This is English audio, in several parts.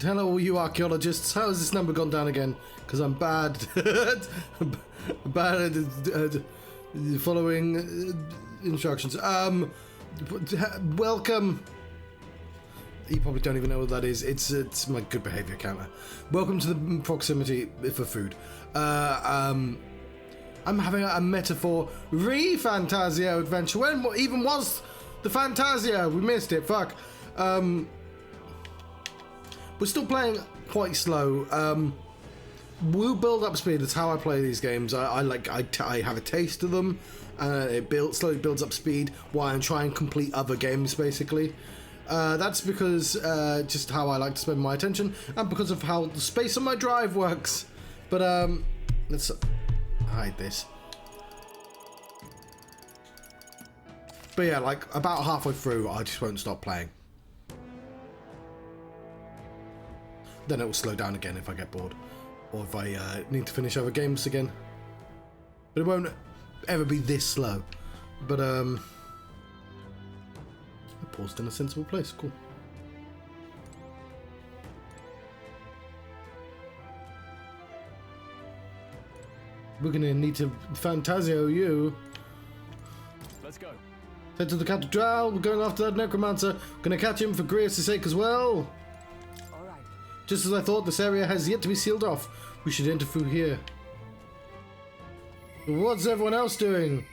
Hello, all you archaeologists. How has this number gone down again? Because I'm bad. Bad at following instructions. Welcome. You probably don't even know what that is. It's my good behavior counter. Welcome to the proximity for food. I'm having a metaphor ReFantazio adventure. When even was the Fantasia? We missed it. Fuck. We're still playing quite slow. We'll build up speed. That's how I play these games. I have a taste of them. It slowly builds up speed while I'm trying to complete other games, basically. That's because just how I like to spend my attention, and because of how the space on my drive works. But let's hide this. But yeah, like about halfway through, I just won't stop playing. Then it will slow down again if I get bored, or if I need to finish other games again. But it won't ever be this slow. But I paused in a sensible place. Cool. We're gonna need to Fantasio you. Let's go. Head to the cathedral. We're going after that necromancer. Gonna catch him for Grievous' sake as well. Just as I thought, this area has yet to be sealed off. We should enter through here. What's everyone else doing?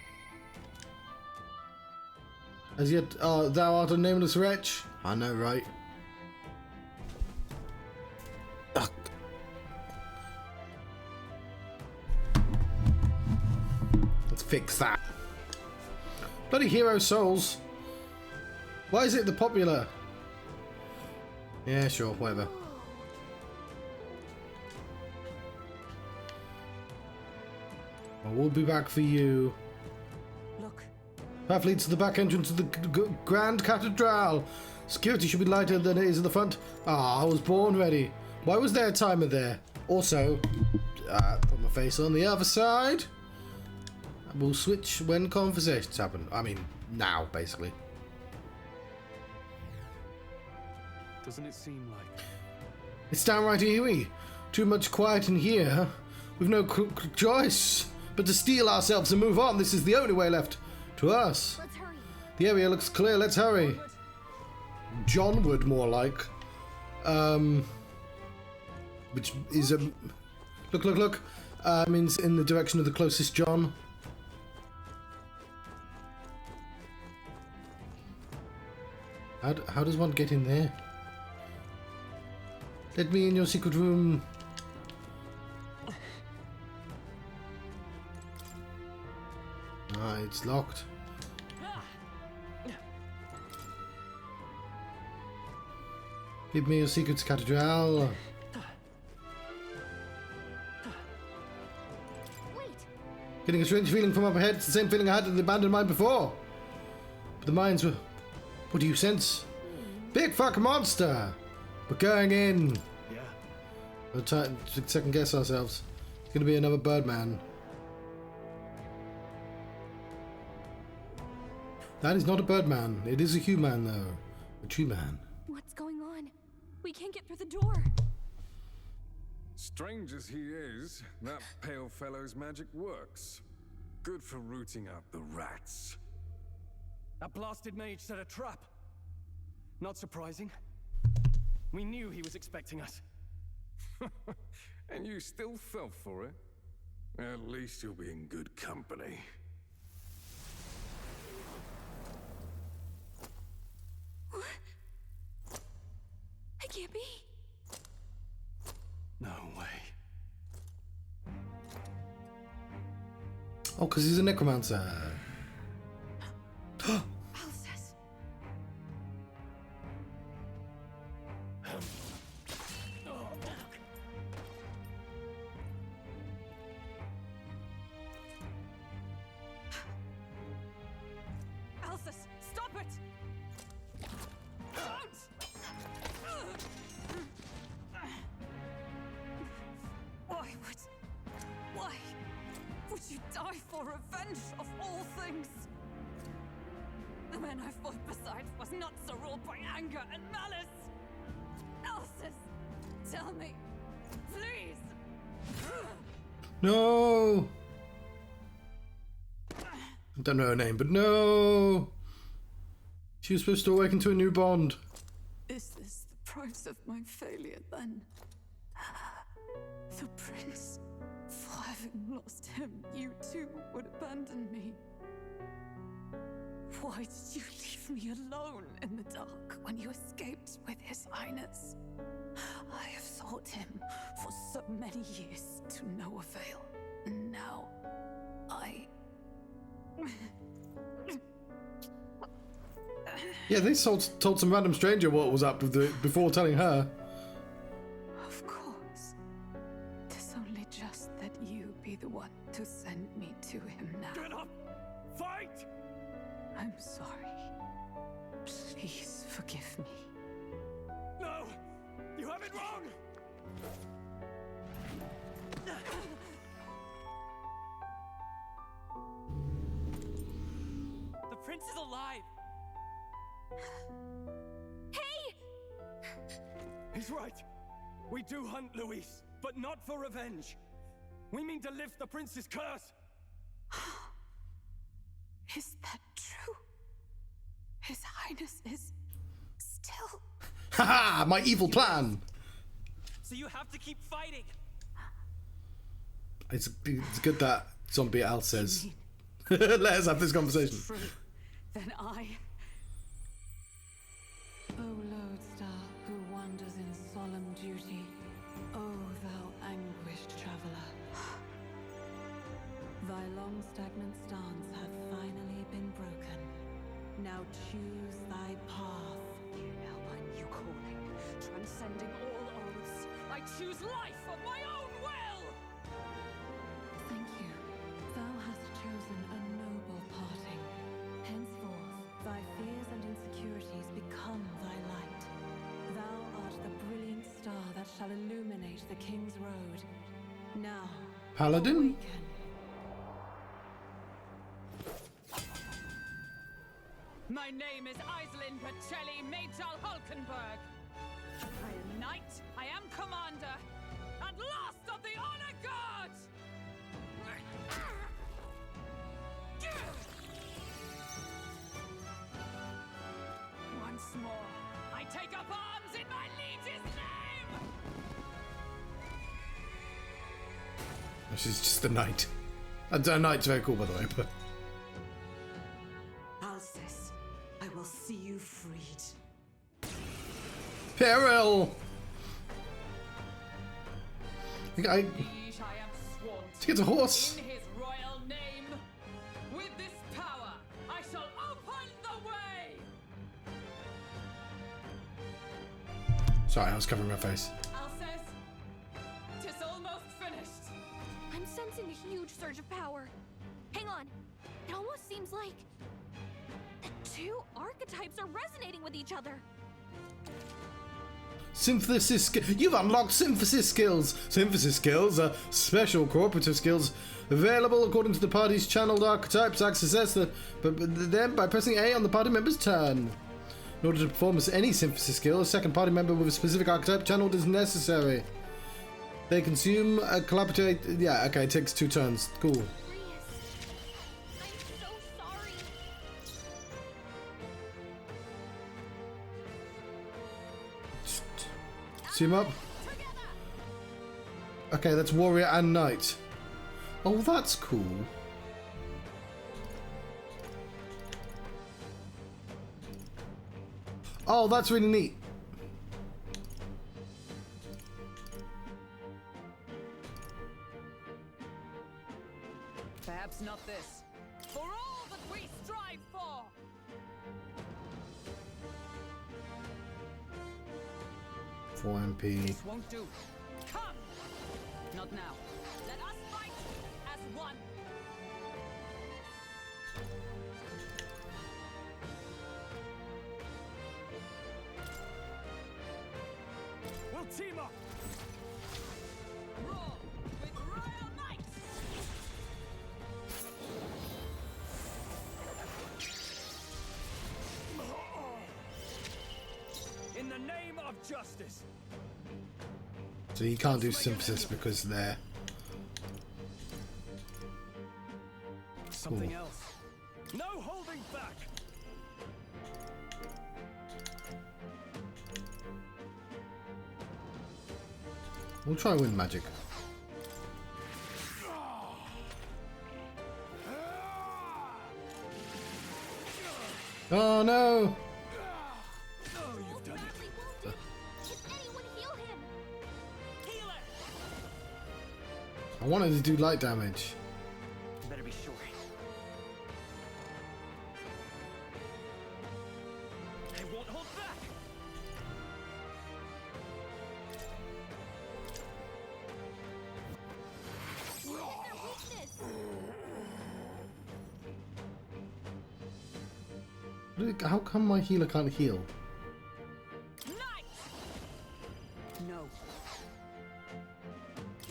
As yet, thou art a nameless wretch. I know, right? Ugh. Let's fix that. Bloody hero souls. Why is it the popular? Yeah, sure, whatever. We'll be back for you. Look. Path leads to the back entrance of the Grand Cathedral. Security should be lighter than it is at the front. Ah, I was born ready. Why was there a timer there? Also, put my face on the other side. We'll switch when conversations happen. I mean, now, basically. Doesn't it seem like... It's downright eerie. Too much quiet in here. We've no choice but to steel ourselves and move on. This is the only way left to us. Let's hurry. The area looks clear. Let's hurry. John would more like. Which is a... Look. Means in the direction of the closest John. How does one get in there? Let me in your secret room. Ah, it's locked. Give me your secrets, Cathedral. Wait. Getting a strange feeling from up ahead. It's the same feeling I had at the abandoned mine before. But the mines were... What do you sense? Big fuck monster! We're going in. Yeah. We'll second guess ourselves. It's gonna be another Birdman. That is not a Birdman. It is a human, though. A true man. What's going on? We can't get through the door. Strange as he is, that pale fellow's magic works. Good for rooting out the rats. That blasted mage set a trap. Not surprising. We knew he was expecting us. And you still fell for it? At least you'll be in good company. It can't be. No way. Oh, because he's a necromancer. Alcest. Alcest, stop it! Why would you die for revenge of all things? The man I fought beside was not so ruled by anger and malice. Alcest, Tell me, please. No! I don't know her name, but no! She was supposed to awaken to a new bond. Is this the price of my failure then? The prince. For having lost him, you too would abandon me. Why did you leave me alone in the dark when you escaped with His Highness? I have sought him for so many years to no avail, and now Yeah, they told some random stranger what was up with before telling her. Of course. 'Tis only just that you be the one to send me to him now. Get up! Fight! I'm sorry. Please forgive me. No! You have it wrong! The prince is alive! He's right. We do hunt Luis, but not for revenge. We mean to lift the prince's curse. Is that true? His Highness is still... Haha! My evil plan! So you have to keep fighting! It's good that Zombie Al says, let us have this conversation. True. Then I... O lodestar who wanders in solemn duty, O thou anguished traveler. Thy long stagnant stance hath finally been broken. Now choose thy path. Now my new calling, transcending all oaths, I choose life of my own will! Thank you. Thou hast chosen a noble parting. Henceforth, thy fears and insecurities become thy light. Thou art the brilliant star that shall illuminate the King's Road. Now, Paladin? awaken. My name is Iselin Pacelli Majal Hulkenberg. I am knight, I am commander, and last of the honor guards! Once more, I take up arms in my liege's name! She's just a knight. A knight's very cool, by the way, but... Alcest, I will see you freed. Peril! Liege, I am sworn She gets a horse! in his royal name. With this power, I shall open the way! Sorry, I was covering my face. Alcest, 'tis almost finished. I'm sensing a huge surge of power. Hang on. It almost seems like the two archetypes are resonating with each other. Synthesis. You've unlocked synthesis skills. Synthesis skills are special cooperative skills available according to the party's channeled archetypes. Access them by pressing A on the party member's turn. In order to perform any synthesis skill, a second party member with a specific archetype channeled is necessary. They consume a collaborate. Yeah, okay, it takes 2 turns. Cool. Rias, I'm so sorry. Team up. Okay, that's warrior and knight. Oh, that's cool. Oh, that's really neat. Perhaps not this. For all that we strive for! 4 MP. This won't do. Come! Not now. Let us fight as one! We'll team up! Roar with royal might! In the name of justice! So you can't do synthesis because they're... Something else. No holding back. We'll try wind magic. Oh no! Oh, you've done it. Badly wounded. Can anyone heal him? Healer! I wanted to do light damage. You better be sure. I won't hold back. Their weakness. How come my healer can't heal? Knight! No.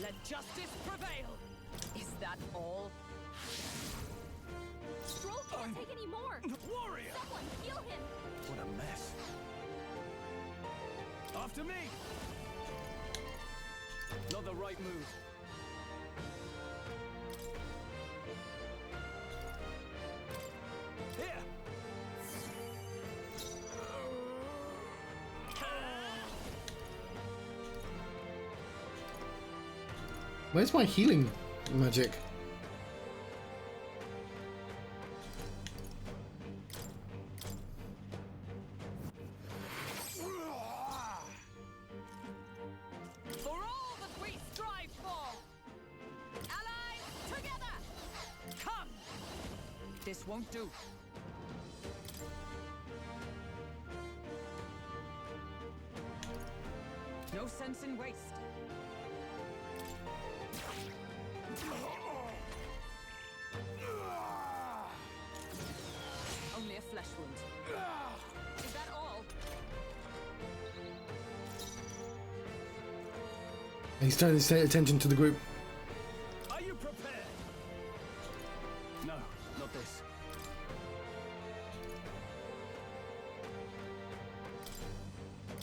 Let justice prevail. Is that all? Stroll can't take any more. Warrior! Someone heal him. What a mess. After me! Not the right move. Here! Where's my healing magic? For all that we strive for! Allies, together! Come! This won't do. No sense in waste. Only a flesh wound. Is that all? He's trying to pay attention to the group. Are you prepared? No, not this.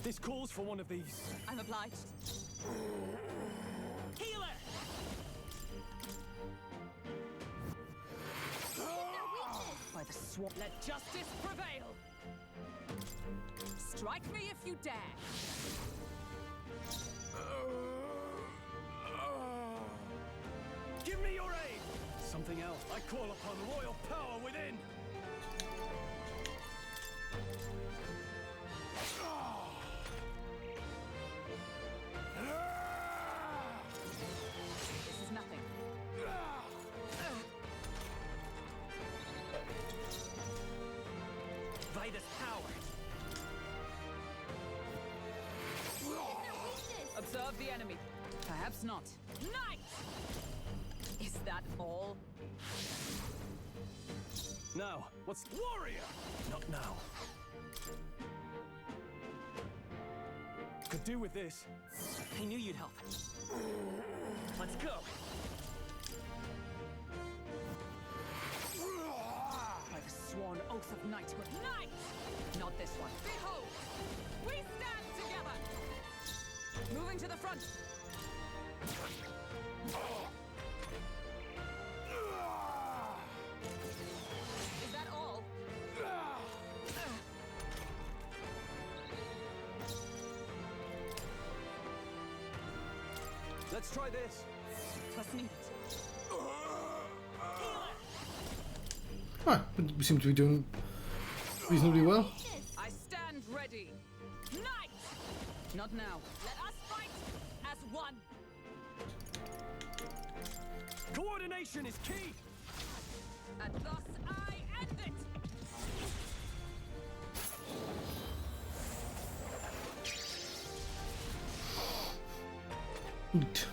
This calls for one of these. I'm obliged. Healer! By the swamp, let justice prevail. Strike me if you dare. Give me your aid! Something else. I call upon royal power within. This is nothing. By this power. Observe the enemy. Perhaps not. Knight! Is that all? Now, what's warrior? Not now. Could do with this. I knew you'd help. Let's go. By the sworn oath of knighthood. Knight! Not this one. Behold! We stand together! Moving to the front. Is that all? Let's try this. Must need it. Ah, we seem to be doing reasonably well. I stand ready. Knight! Not now. Let us fight as one. Coordination is key. And thus I end it. Oot.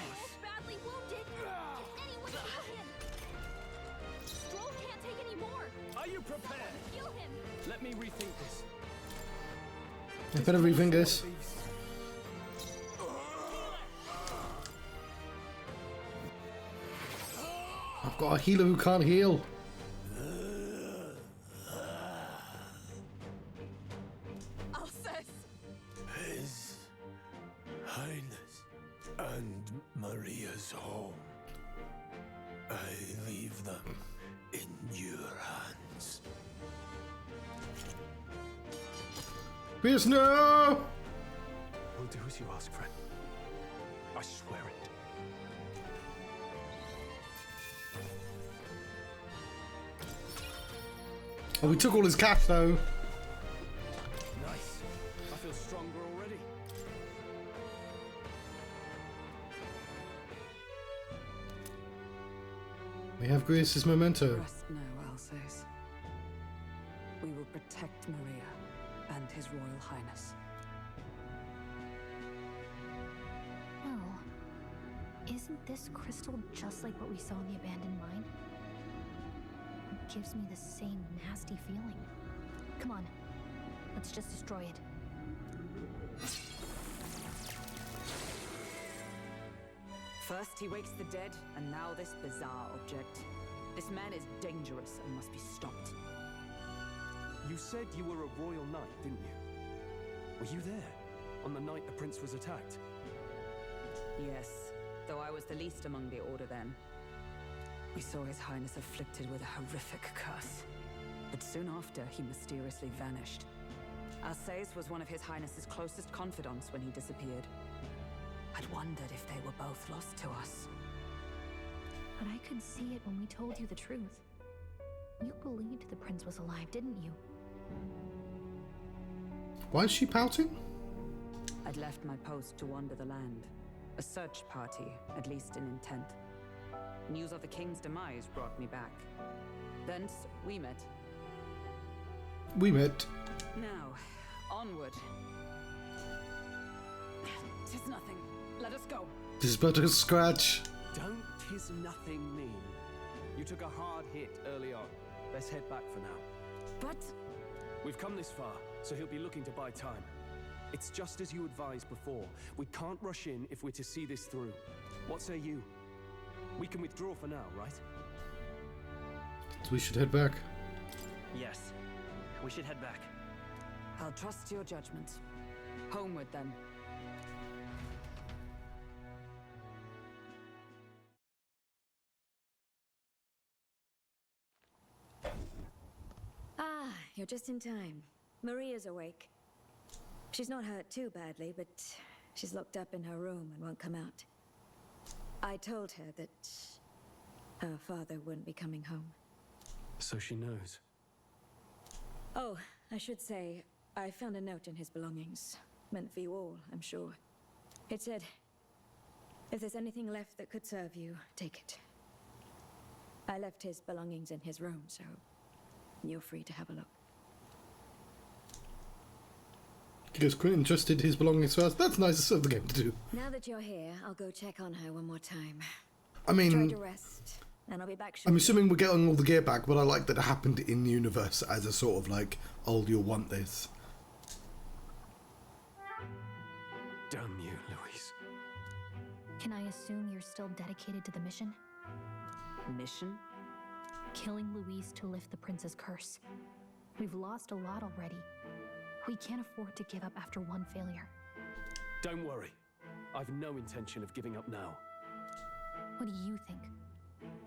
Stroll's badly wounded. Can anyone heal him? Stroll can't take any more. Are you prepared? Heal him. Let me rethink this. I better rethink this. I've got a healer who can't heal. Alcest! of them in your hands. Pierce, no! We'll do as you ask, friend. I swear it. Oh, we took all his cash though. Nice. I feel stronger already. We have Greece's memento. Rest now, Alsace. We will protect Maria and His Royal Highness. Oh, isn't this crystal just like what we saw in the abandoned mine? It gives me the same nasty feeling. Come on, let's just destroy it. First he wakes the dead, and now this bizarre object. This man is dangerous and must be stopped. You said you were a royal knight, didn't you? Were you there on the night the prince was attacked? Yes, though I was the least among the Order then. We saw His Highness afflicted with a horrific curse. But soon after, he mysteriously vanished. Alsace was one of His Highness's closest confidants when he disappeared. I'd wondered if they were both lost to us. But I could see it when we told you the truth. You believed the prince was alive, didn't you? Why is she pouting? I'd left my post to wander the land. A search party, at least in intent. News of the king's demise brought me back. Thence, we met. We met. Now, onward. 'Tis nothing. Let us go. This is but a scratch. Don't tis nothing mean. You took a hard hit early on. Let's head back for now. But... We've come this far, so he'll be looking to buy time. It's just as you advised before. We can't rush in if we're to see this through. What say you? We can withdraw for now, right? So we should head back. Yes, we should head back. I'll trust your judgment. Homeward, then. Ah, you're just in time. Maria's awake. She's not hurt too badly, but she's locked up in her room and won't come out. I told her that her father wouldn't be coming home. So she knows. Oh, I should say, I found a note in his belongings. Meant for you all, I'm sure. It said, if there's anything left that could serve you, take it. I left his belongings in his room, so you're free to have a look. Because Quinn entrusted his belongings first. That's nice of the game to do. Now that you're here, I'll go check on her one more time. I mean, Try to rest, and I'll be back shortly. I'm assuming we're getting all the gear back, but I like that it happened in the universe as a sort of like, oh, you'll want this. Damn you, Louise. Can I assume you're still dedicated to the mission? Mission? Killing Louise to lift the prince's curse. We've lost a lot already. We can't afford to give up after one failure. Don't worry. I've no intention of giving up now. What do you think?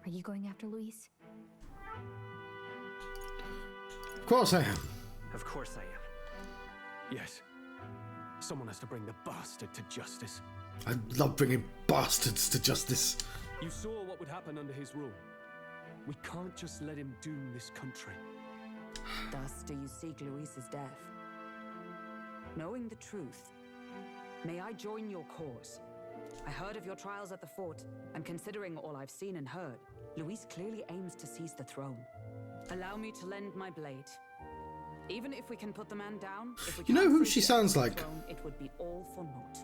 Are you going after Louise? Of course I am. Of course I am. Yes. Someone has to bring the bastard to justice. I love bringing bastards to justice. You saw what would happen under his rule. We can't just let him doom this country. Thus do you seek Louise's death? Knowing the truth, may I join your cause? I heard of your trials at the fort, and considering all I've seen and heard, Louise clearly aims to seize the throne. Allow me to lend my blade. Even if we can put the man down, if we You know can't who seize she the sounds Emperor's like? throne, it would be all for naught.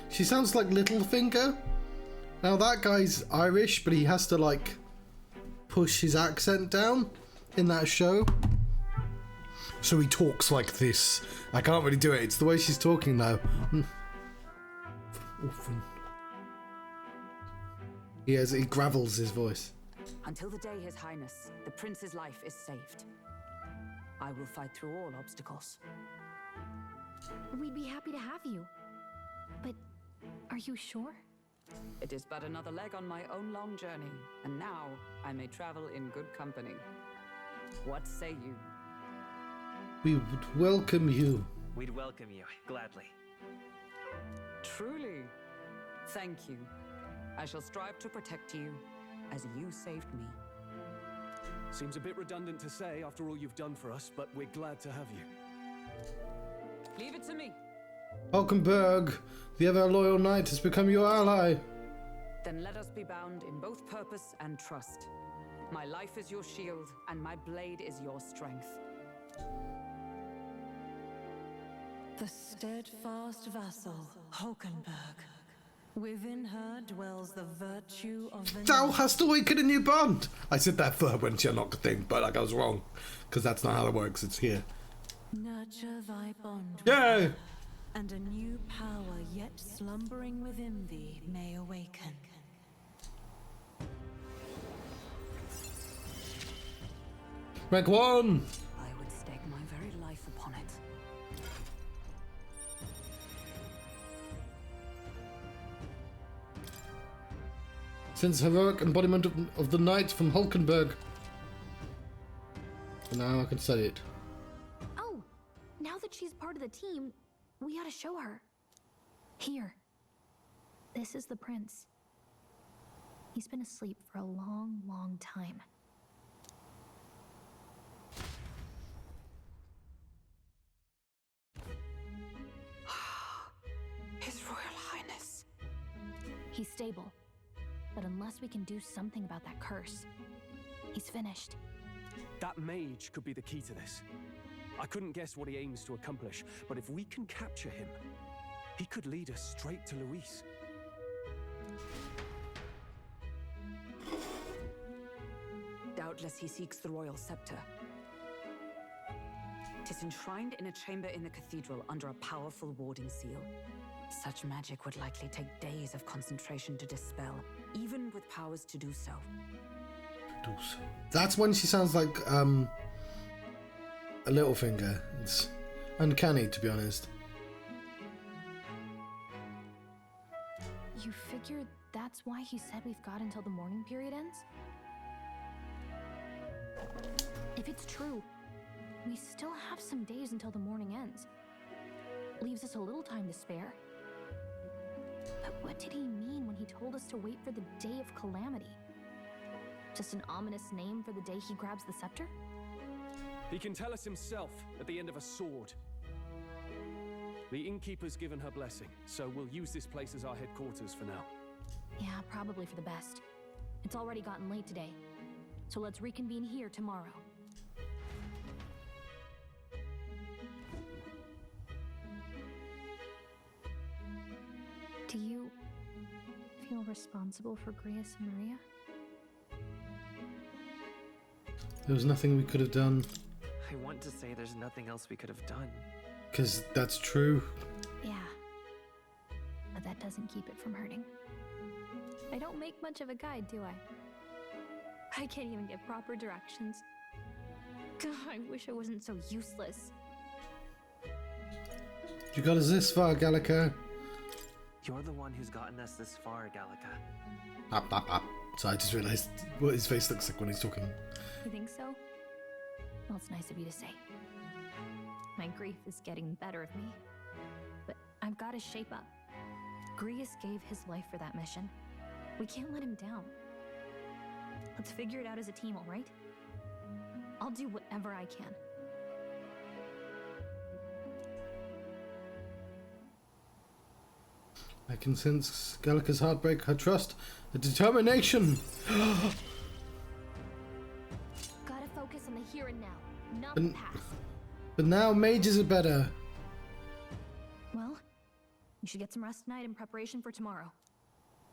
She sounds like Littlefinger. Now that guy's Irish, but he has to like push his accent down in that show. So he talks like this. I can't really do it. It's the way she's talking though. He gravels his voice. Until the day His Highness, the Prince's life is saved, I will fight through all obstacles. We'd be happy to have you. But are you sure? It is but another leg on my own long journey, and now I may travel in good company. What say you? We would welcome you. We'd welcome you, gladly. Truly. Thank you. I shall strive to protect you as you saved me. Seems a bit redundant to say after all you've done for us, but we're glad to have you. Leave it to me. Hulkenberg, the ever loyal knight, has become your ally. Then let us be bound in both purpose and trust. My life is your shield, and my blade is your strength. The steadfast vassal, Hulkenberg. Within her dwells the virtue of the... Thou hast awakened a new bond! I said that verb when she unlocked the thing, but like I was wrong. Because that's not how it works, it's here. Nurture thy bond. Yay! And a new power yet slumbering within thee may awaken. Rank 1! I would stake my very life upon it. Since heroic embodiment of the knight from Hulkenberg. And now I can study it. Oh, now that she's part of the team, we ought to show her. Here. This is the prince. He's been asleep for a long, long time. His Royal Highness. He's stable. But unless we can do something about that curse, he's finished. That mage could be the key to this. I couldn't guess what he aims to accomplish, but if we can capture him, he could lead us straight to Luis. Doubtless he seeks the royal scepter. It is enshrined in a chamber in the cathedral under a powerful warding seal. Such magic would likely take days of concentration to dispel, even with powers to do so. That's when she sounds like a Littlefinger. It's uncanny, to be honest. You figure that's why he said we've got until the mourning period ends? If it's true, we still have some days until the mourning ends. Leaves us a little time to spare. But what did he mean when he told us to wait for the day of calamity? Just an ominous name for the day he grabs the scepter? He can tell us himself at the end of a sword. The innkeeper's given her blessing, so we'll use this place as our headquarters for now. Yeah, probably for the best. It's already gotten late today, so let's reconvene here tomorrow. Do you feel responsible for Grius and Maria? There was nothing we could have done. I want to say there's nothing else we could have done. Because that's true. Yeah. But that doesn't keep it from hurting. I don't make much of a guide, do I? I can't even get proper directions. God, I wish I wasn't so useless. You got us this far, Gallica. You're the one who's gotten us this far, Gallica. Up. So I just realised what his face looks like when he's talking. You think so? Well, it's nice of you to say. My grief is getting the better of me. But I've got to shape up. Grius gave his life for that mission. We can't let him down. Let's figure it out as a team, all right? I'll do whatever I can. I can sense Gallica's heartbreak, her trust, her determination. Gotta focus on the here and now, not the past. But now mages are better. Well, you should get some rest tonight in preparation for tomorrow.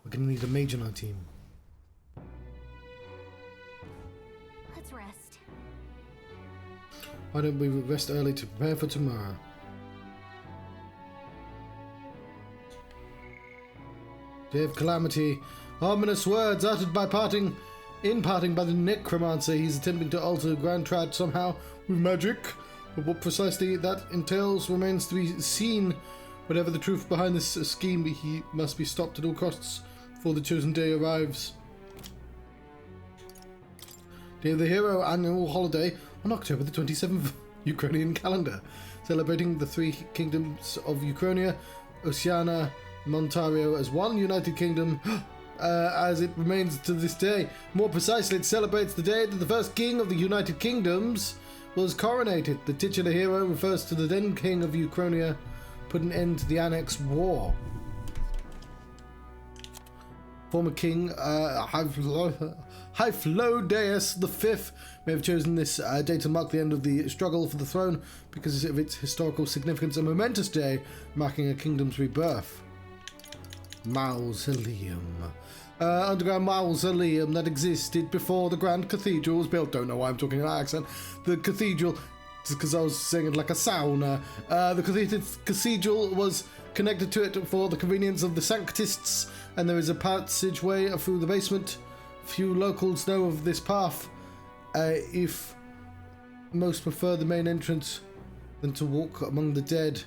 We're gonna need a mage on our team. Let's rest. Why don't we rest early to prepare for tomorrow? Day of calamity. Ominous words uttered by in parting by the necromancer. He's attempting to alter Grand Trad somehow with magic. But what precisely that entails remains to be seen. Whatever the truth behind this scheme, he must be stopped at all costs before the chosen day arrives. Day of the Hero annual holiday on October the 27th, Ukrainian calendar, celebrating the three kingdoms of Ukrainia, Oceania, and Ontario as one united kingdom, as it remains to this day. More precisely, it celebrates the day that the first king of the United Kingdoms was coronated. The titular hero refers to the then king of Ukrainia, put an end to the Annex War. Former king Hyphlodius V may have chosen this day to mark the end of the struggle for the throne because of its historical significance, a momentous day marking a kingdom's rebirth. Mausoleum. Underground mausoleum that existed before the Grand Cathedral was built. Don't know why I'm talking in that accent. The cathedral, because I was saying it like a sauna. The cathedral was connected to it for the convenience of the sanctists, and there is a passageway through the basement. Few locals know of this path, if most prefer the main entrance than to walk among the dead.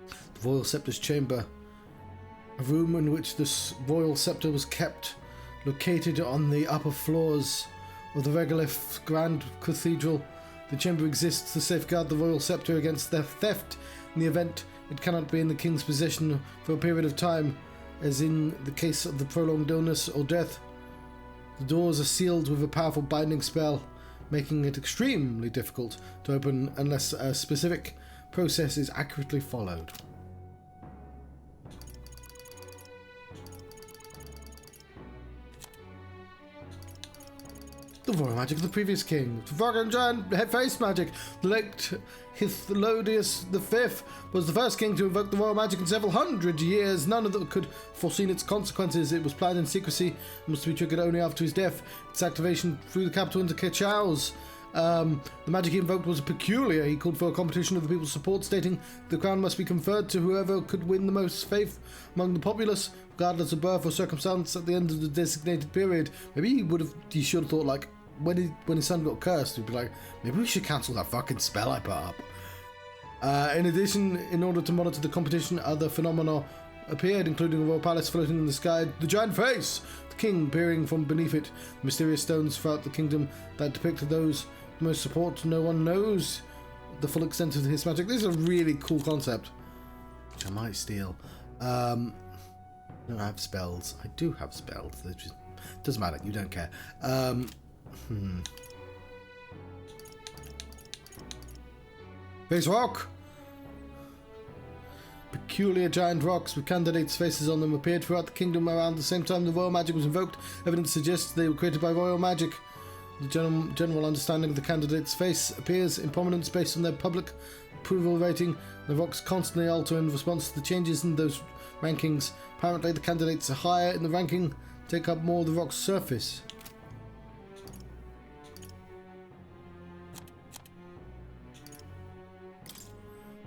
The Royal Scepter's chamber, a room in which this Royal Scepter was kept, located on the upper floors of the regolith Grand Cathedral. The chamber exists to safeguard the Royal Scepter against theft in the event it cannot be in the King's possession for a period of time, as in the case of the prolonged illness or death. The doors are sealed with a powerful binding spell, making it extremely difficult to open unless a specific process is accurately followed. The royal magic of the previous king. Fucking giant head-face magic. The late Hyphlodius V was the first king to invoke the royal magic in several hundred years. None of them could foreseen its consequences. It was planned in secrecy and was to be triggered only after his death. Its activation threw the capital into chaos. The magic he invoked was peculiar. He called for a competition of the people's support, stating the crown must be conferred to whoever could win the most faith among the populace, regardless of birth or circumstance, at the end of the designated period. Maybe he should have thought, like, when his son got cursed, he'd be like, maybe we should cancel that fucking spell I put up. In addition, in order to monitor the competition, other phenomena appeared, including a royal palace floating in the sky, the giant face, the king peering from beneath it, mysterious stones throughout the kingdom that depicted those most support. No one knows the full extent of his magic. This is a really cool concept, which I might steal. I don't have spells. I do have spells. Doesn't matter. You don't care. Face rock. Peculiar giant rocks with candidates' faces on them appeared throughout the kingdom around the same time the royal magic was invoked. Evidence suggests they were created by royal magic. The general understanding of the candidate's face appears in prominence based on their public approval rating. The rocks constantly alter in response to the changes in those rankings. Apparently, the candidates are higher in the ranking, take up more of the rock's surface.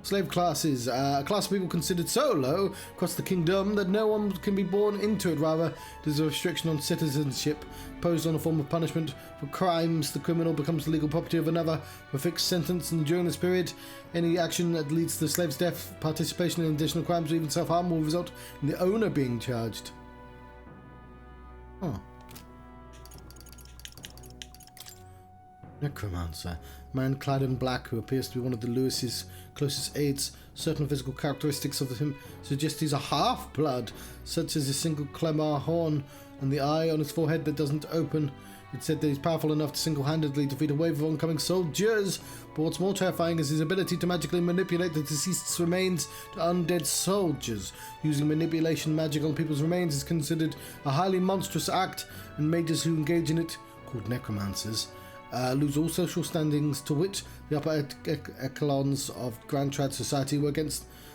Slave classes. A class of people considered so low across the kingdom that no one can be born into it. Rather, it is a restriction on citizenship, imposed on a form of punishment for crimes. The criminal becomes the legal property of another for a fixed sentence, and during this period, any action that leads to the slave's death, participation in additional crimes, or even self-harm will result in the owner being charged. Huh. Necromancer. Man clad in black who appears to be one of the Lewis's closest aides. Certain physical characteristics of him suggest he's a half-blood, such as a single clemar horn and the eye on his forehead that doesn't open. It's said that he's powerful enough to single-handedly defeat a wave of oncoming soldiers, but what's more terrifying is his ability to magically manipulate the deceased's remains to undead soldiers. Using manipulation magic on people's remains is considered a highly monstrous act, and mages who engage in it, called necromancers, lose all social standings, to wit, the upper echelons of Grand Trad society were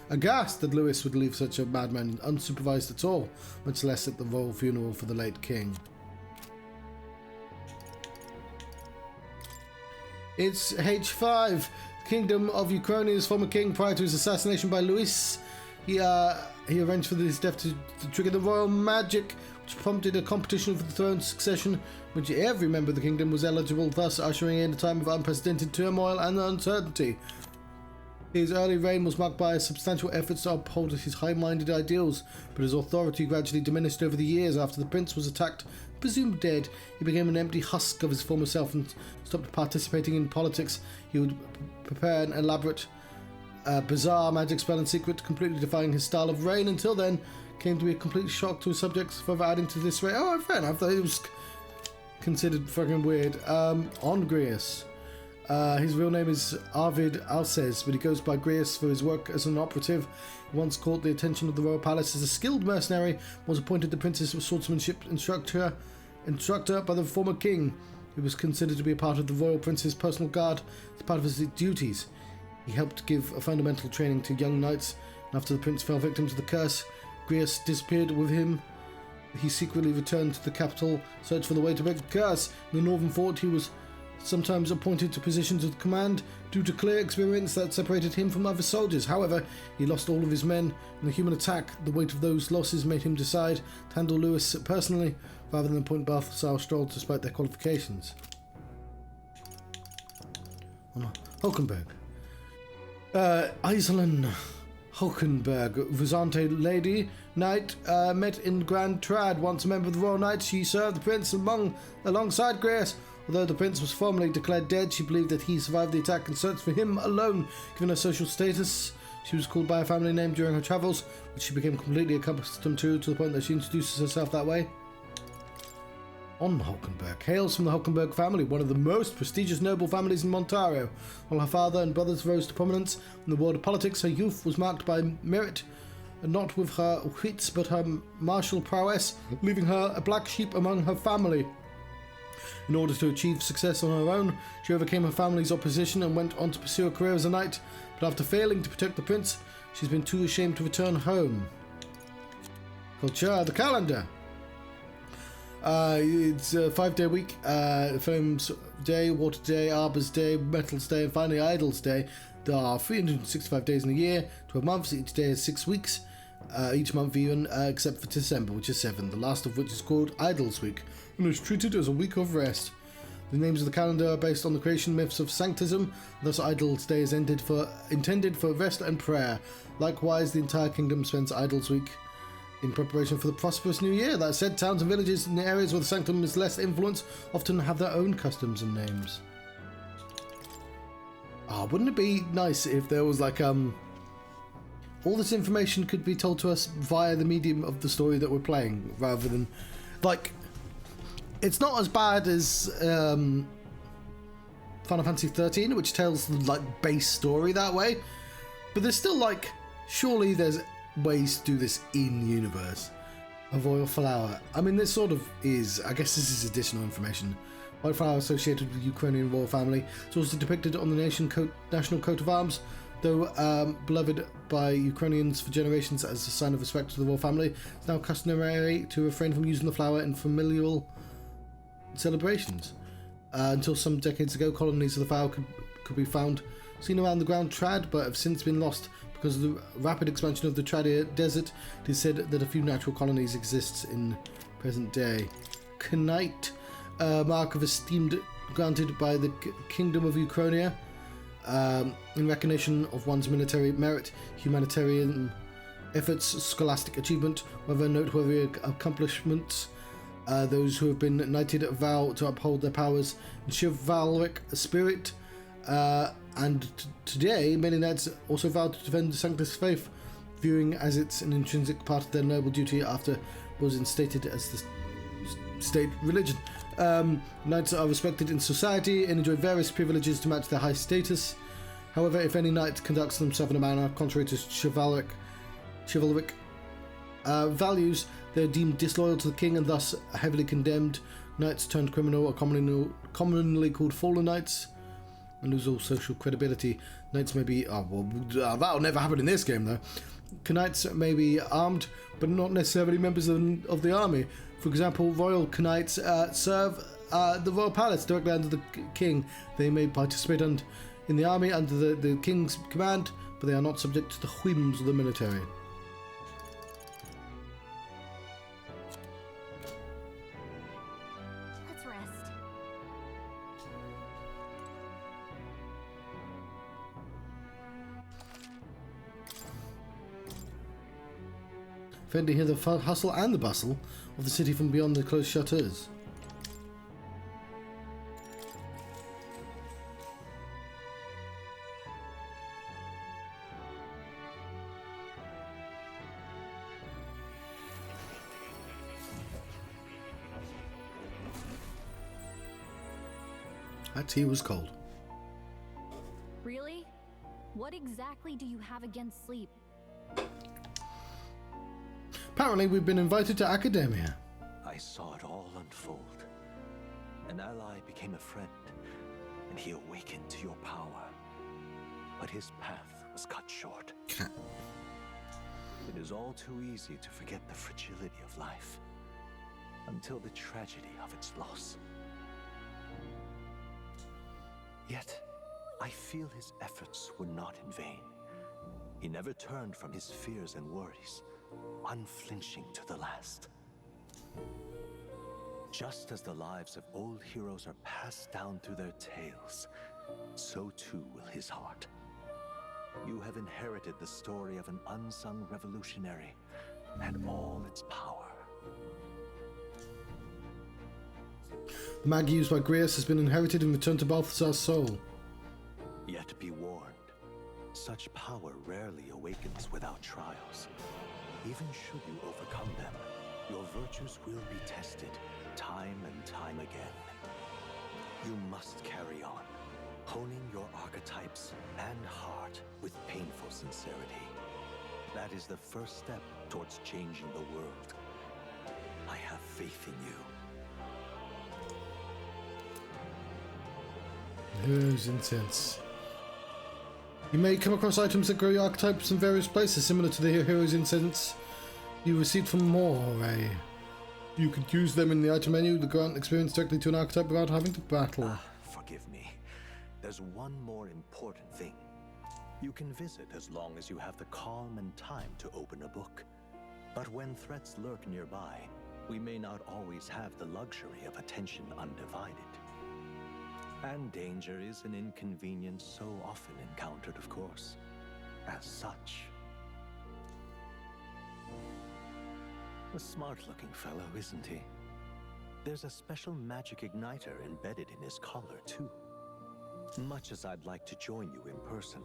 aghast that Lewis would leave such a madman unsupervised at all, much less at the royal funeral for the late king. It's H5, Kingdom of Ukrainia's former king prior to his assassination by Louis. He arranged for his death to trigger the royal magic, which prompted a competition for the throne's succession, which every member of the kingdom was eligible, thus ushering in a time of unprecedented turmoil and uncertainty. His early reign was marked by substantial efforts to uphold his high-minded ideals, but his authority gradually diminished over the years. After the prince was attacked, presumed dead, he became an empty husk of his former self and stopped participating in politics. He would prepare an elaborate, bizarre magic spell in secret, completely defying his style of reign. Until then, came to be a complete shock to his subjects, further adding to this reign. Oh, fair enough. It was considered fucking weird. On Grius. His real name is Arvid Alces, but he goes by Grius for his work as an operative. He once caught the attention of the royal palace as a skilled mercenary, was appointed the prince's swordsmanship instructor by the former king. He was considered to be a part of the royal prince's personal guard as part of his duties. He helped give a fundamental training to young knights, and after the prince fell victim to the curse, Grius disappeared with him. He secretly returned to the capital, searched for the way to break the curse. In the northern fort, he was sometimes appointed to positions of command due to clear experience that separated him from other soldiers. However, he lost all of his men in the human attack. The weight of those losses made him decide to handle Lewis personally rather than appoint Balthasar Stroll despite their qualifications. Hulkenberg. Iselin Hulkenberg, Vizante lady, knight, met in Grand Trad. Once a member of the Royal Knights, she served the prince alongside Grace. Although the prince was formally declared dead, she believed that he survived the attack and searched for him alone. Given her social status, she was called by a family name during her travels, which she became completely accustomed to the point that she introduces herself that way. On Hulkenberg hails from the Hulkenberg family, one of the most prestigious noble families in Ontario. While her father and brothers rose to prominence in the world of politics, her youth was marked by merit, and not with her wits but her martial prowess, leaving her a black sheep among her family. In order to achieve success on her own, she overcame her family's opposition and went on to pursue a career as a knight, but after failing to protect the prince, she's been too ashamed to return home. Culture, the calendar. It's a 5-day week. Films Day, Water Day, Arbor's Day, Metals Day, and finally Idles Day. There are 365 days in a year, 12 months, each day is 6 weeks. Each month even, except for December, which is 7, the last of which is called Idles Week, and is treated as a week of rest. The names of the calendar are based on the creation myths of Sanctism, thus Idles Day is intended for rest and prayer. Likewise, the entire kingdom spends Idles Week in preparation for the prosperous new year. That said, towns and villages in the areas where the Sanctum is less influence often have their own customs and names. Wouldn't it be nice if there was like, all this information could be told to us via the medium of the story that we're playing, rather than, like, it's not as bad as Final Fantasy 13, which tells the, like, base story that way, but there's still, like, surely there's ways to do this in-universe. A royal flower. I mean, this sort of is, I guess this is additional information. White flower associated with the Ukrainian royal family. It's also depicted on the national coat of arms. Though beloved by Ukrainians for generations as a sign of respect to the royal family, it's now customary to refrain from using the flower in familial celebrations. Until some decades ago, colonies of the flower could be seen around the Grand Trad, but have since been lost because of the rapid expansion of the Tradia Desert. It is said that a few natural colonies exist in present day. Knight, mark of esteem granted by the Kingdom of Ukrainia. In recognition of one's military merit, humanitarian efforts, scholastic achievement, whether noteworthy accomplishments. Those who have been knighted vow to uphold their powers in chivalric spirit, and today many knights also vow to defend the Sanctus faith, viewing as it's an intrinsic part of their noble duty after it was instated as the state religion. Knights are respected in society and enjoy various privileges to match their high status. However, if any knight conducts himself in a manner contrary to chivalric values, they are deemed disloyal to the king and thus heavily condemned. Knights turned criminal are commonly called fallen knights and lose all social credibility. Knights may be... that'll never happen in this game, though. Knights may be armed, but not necessarily members of the army. For example, royal knights serve the royal palace directly under the king. They may participate in the army under the king's command, but they are not subject to the whims of the military. Let's rest. fending here the hustle and the bustle of the city from beyond the closed shutters. That tea was cold. Really? What exactly do you have against sleep? Apparently we've been invited to academia. I saw it all unfold. An ally became a friend, and he awakened to your power. But his path was cut short. It is all too easy to forget the fragility of life, until the tragedy of its loss. Yet, I feel his efforts were not in vain. He never turned from his fears and worries, unflinching to the last. Just as the lives of old heroes are passed down through their tales, so too will his heart. You have inherited the story of an unsung revolutionary and all its power. The mag used by Grius has been inherited and returned to Balthazar's soul. Yet be warned, such power rarely awakens without trials. Even should you overcome them, your virtues will be tested time and time again. You must carry on, honing your archetypes and heart with painful sincerity. That is the first step towards changing the world. I have faith in you. Heroes incense. You may come across items that grow your archetypes in various places, similar to the heroes incense you received from Moray. You could use them in the item menu to grant experience directly to an archetype without having to battle. Forgive me. There's one more important thing. You can visit as long as you have the calm and time to open a book. But when threats lurk nearby, we may not always have the luxury of attention undivided. And danger is an inconvenience so often encountered, of course. As such. A smart-looking fellow, isn't he? There's a special magic igniter embedded in his collar, too. Much as I'd like to join you in person,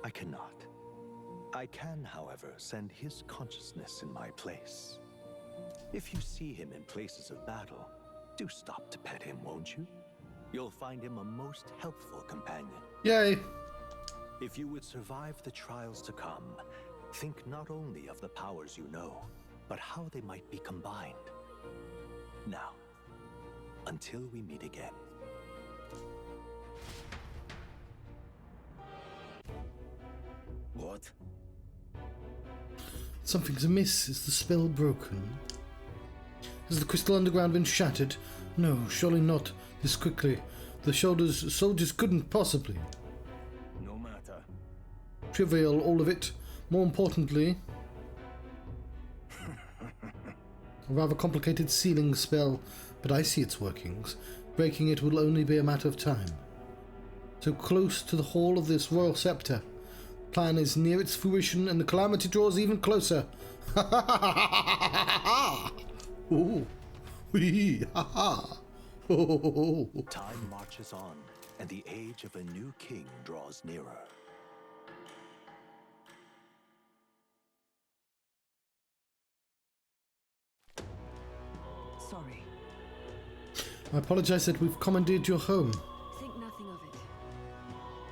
I cannot. I can, however, send his consciousness in my place. If you see him in places of battle, do stop to pet him, won't you? You'll find him a most helpful companion. Yay! If you would survive the trials to come, think not only of the powers you know, but how they might be combined. Now, until we meet again. What? Something's amiss. Is the spell broken? Has the crystal underground been shattered? No, surely not this quickly. The soldiers couldn't possibly. No matter. Trivial, all of it. More importantly, a rather complicated sealing spell, but I see its workings. Breaking it will only be a matter of time. So close to the hall of this royal scepter. Plan is near its fruition, and the calamity draws even closer. Ha ha ha ha ha! Ooh, wee ha ha! Time marches on, and the age of a new king draws nearer. Sorry. I apologize that we've commandeered your home. Think nothing of it.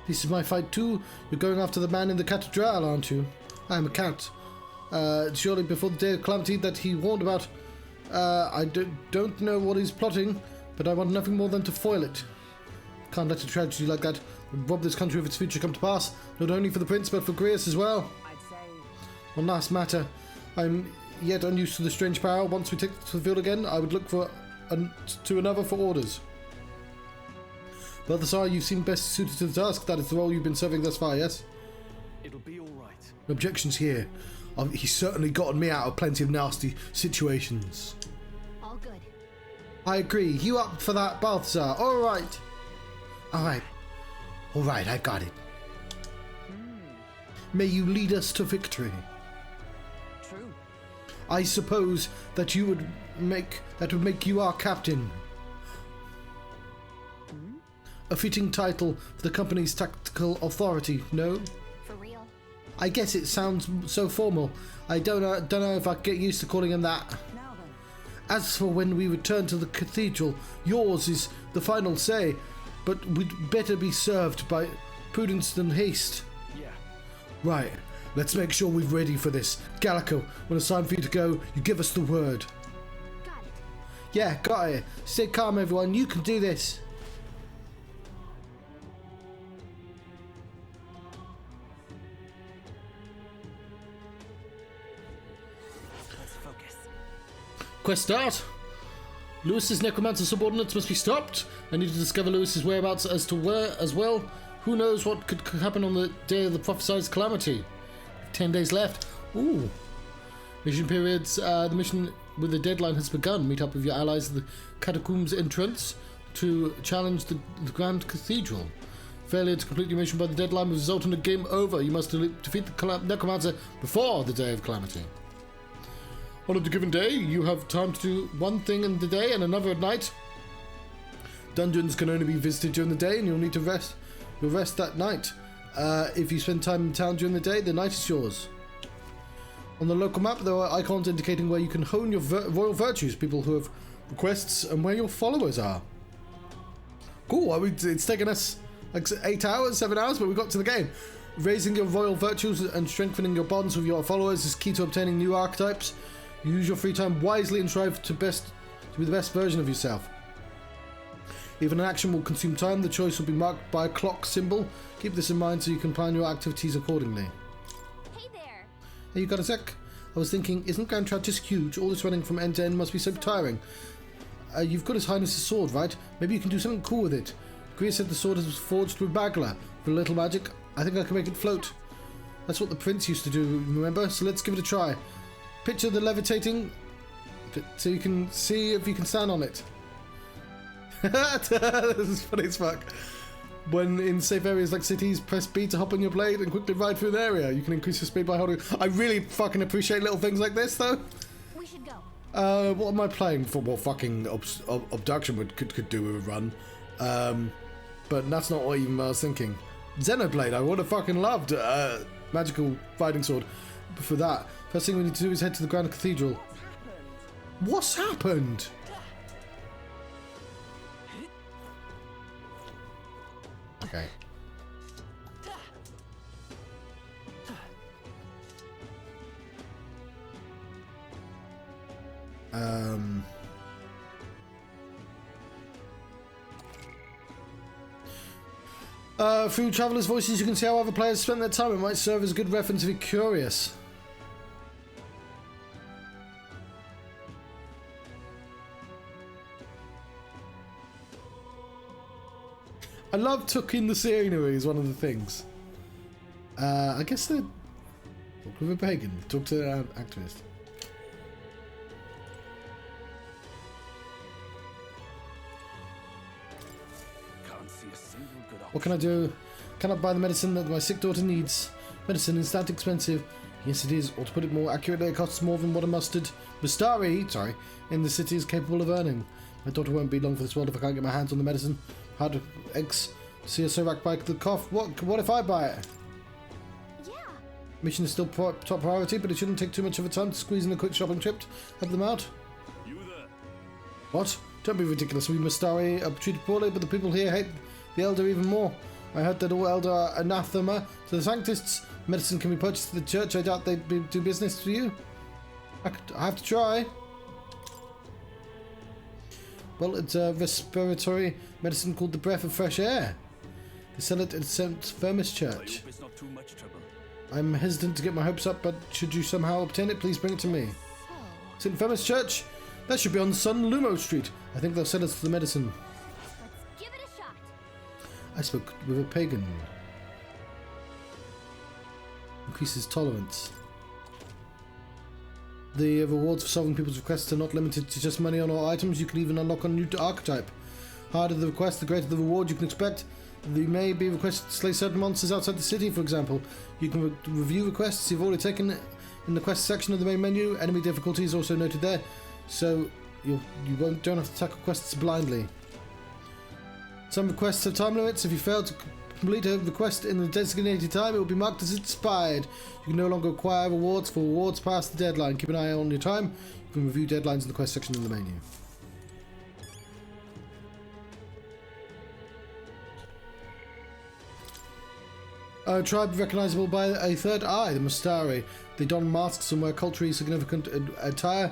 This is my fight too. You're going after the man in the cathedral, aren't you? I am a cat. Surely before the day of calamity that he warned about. I don't know what he's plotting, but I want nothing more than to foil it. Can't let a tragedy like that rob this country of its future come to pass, not only for the prince but for Grius as well. I'd say... One last matter. I'm yet unused to the strange power. Once we take to the field again, I would look to another for orders. Balthazar, you seem best suited to the task. That is the role you've been serving thus far, yes? It'll be all right. No objections here. He's certainly gotten me out of plenty of nasty situations. All good. I agree. You up for that, Balthazar? All right. All right. All right, I got it. May you lead us to victory. True. I suppose that would make you our captain. A fitting title for the company's tactical authority, no? For real. I guess it sounds so formal. I don't know if I get used to calling him that. Now then. As for when we return to the cathedral, yours is the final say, but we'd better be served by prudence than haste. Yeah. Right, let's make sure we're ready for this. Gallico, when it's time for you to go, you give us the word. Got it. Yeah, got it. Stay calm, everyone. You can do this. Let's focus. Quest start. Lewis's necromancer subordinates must be stopped. I need to discover Lewis's whereabouts as well. Who knows what could happen on the day of the prophesied calamity. 10 days left. Ooh. Mission periods. The mission with the deadline has begun. Meet up with your allies at the catacombs entrance to challenge the Grand Cathedral. Failure to complete your mission by the deadline will result in a game over. You must defeat the necromancer before the day of calamity. On a given day, you have time to do one thing in the day and another at night. Dungeons can only be visited during the day, and you'll need to rest. You'll rest that night. If you spend time in town during the day, the night is yours. On the local map, there are icons indicating where you can hone your royal virtues, people who have requests, and where your followers are. Cool. It's taken us like 8 hours, 7 hours, but we got to the game. Raising your royal virtues and strengthening your bonds with your followers is key to obtaining new archetypes. Use your free time wisely and strive to be the best version of yourself. Even an action will consume time, the choice will be marked by a clock symbol. Keep this in mind so you can plan your activities accordingly. Hey there. Hey, you got a sec? I was thinking, isn't Johnstruct just huge? All this running from end to end must be so tiring. You've got His Highness's sword, right? Maybe you can do something cool with it. Greer said the sword is forged with bagler. With a little magic, I think I can make it float. That's what the prince used to do, remember? So let's give it a try. Picture the levitating, so you can see if you can stand on it. This is funny as fuck. When in safe areas like cities, press B to hop on your blade and quickly ride through an area. You can increase your speed by holding. I really fucking appreciate little things like this, though. We should go. What am I playing for? What fucking abduction could do with a run? But that's not what even I was thinking. Xenoblade, I would have fucking loved magical fighting sword. But for that, first thing we need to do is head to the Grand Cathedral. What's happened? Okay. Through Traveller's Voices, you can see how other players spent their time. It might serve as a good reference if you're curious. I love tucking the scenery is one of the things. I guess the talk with a pagan, talk to an activist. What can I do? Cannot buy the medicine that my sick daughter needs. Medicine is that expensive. Yes, it is. Or to put it more accurately, it costs more than what a mustard, in the city is capable of earning. My daughter won't be long for this world if I can't get my hands on the medicine. Hard to see her so racked by the cough. What if I buy it? Yeah. Mission is still top priority, but it shouldn't take too much of a time to squeeze in a quick shopping trip. Help them out. You there? What? Don't be ridiculous. We Mustari are treated poorly, but the people here hate the Elder even more. I heard that all Elder are anathema to the Sanctists. Medicine can be purchased at the church. I doubt they'd do business for you. I have to try. Well, it's a respiratory medicine called the breath of fresh air. They sell it at St. Firmus Church. It's not too much trouble. I'm hesitant to get my hopes up, but should you somehow obtain it, please bring it to me. St. Firmus Church? That should be on Sun Lumo Street. I think they'll sell us the medicine. Let's give it a shot. I spoke with a pagan. Increases tolerance. The rewards for solving people's requests are not limited to just money on all items. You can even unlock a new archetype. Harder the request, the greater the reward you can expect. You may be requested to slay certain monsters outside the city, for example. You can review requests you've already taken in the quest section of the main menu. Enemy difficulty is also noted there, so you don't have to tackle quests blindly. Some requests have time limits. If you fail to complete a request in the designated time, it will be marked as expired. You can no longer acquire rewards for rewards past the deadline. Keep an eye on your time. You can review deadlines in the quest section of the menu. A tribe recognizable by a third eye, the Mustari. They don masks and wear culturally significant attire,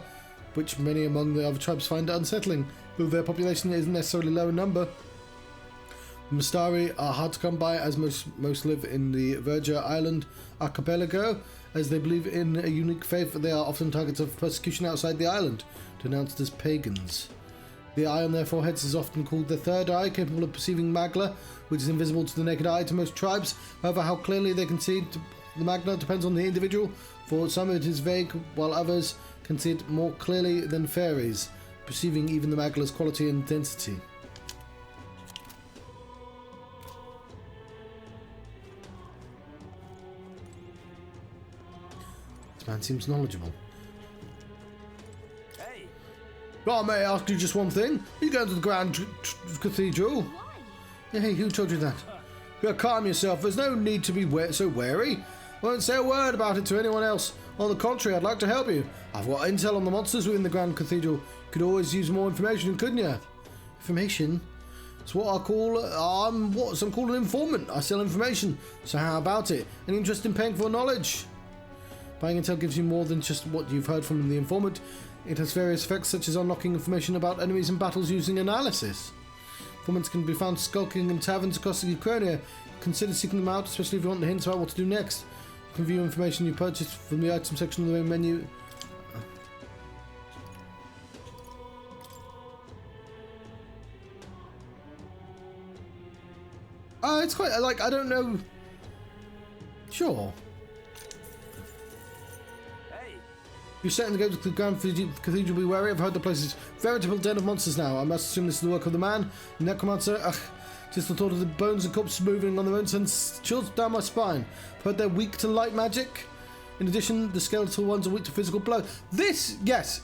which many among the other tribes find unsettling, though their population isn't necessarily low in number. The Mustari are hard to come by, as most live in the Virgin Island archipelago. As they believe in a unique faith, they are often targets of persecution outside the island, denounced as pagans. The eye on their foreheads is often called the third eye, capable of perceiving magla, which is invisible to the naked eye to most tribes. However, how clearly they can see the magna depends on the individual. For some it is vague, while others can see it more clearly than fairies, perceiving even the magla's quality and density. This man seems knowledgeable. Well, may I ask you just one thing? Are you going to the Grand Cathedral? Why? Hey, who told you that? You calm yourself. There's no need to be so wary. I won't say a word about it to anyone else. On the contrary, I'd like to help you. I've got intel on the monsters within the Grand Cathedral. You could always use more information, couldn't you? Information? It's what I call, I'm called an informant. I sell information. So how about it? Any interest in paying for knowledge? Buying intel gives you more than just what you've heard from the informant. It has various effects, such as unlocking information about enemies and battles using analysis. Informants can be found skulking in taverns across the Ukraine. Consider seeking them out, especially if you want hints about what to do next. You can view information you purchased from the item section of the main menu. It's quite, like, I don't know. Sure. You're certain to go to the Grand Cathedral, be wary. I've heard the place is a veritable den of monsters now. I must assume this is the work of the man, the necromancer. Ugh, just the thought of the bones and corpses moving on their own sends chills down my spine. I've heard they're weak to light magic. In addition, the skeletal ones are weak to physical blow. This, yes.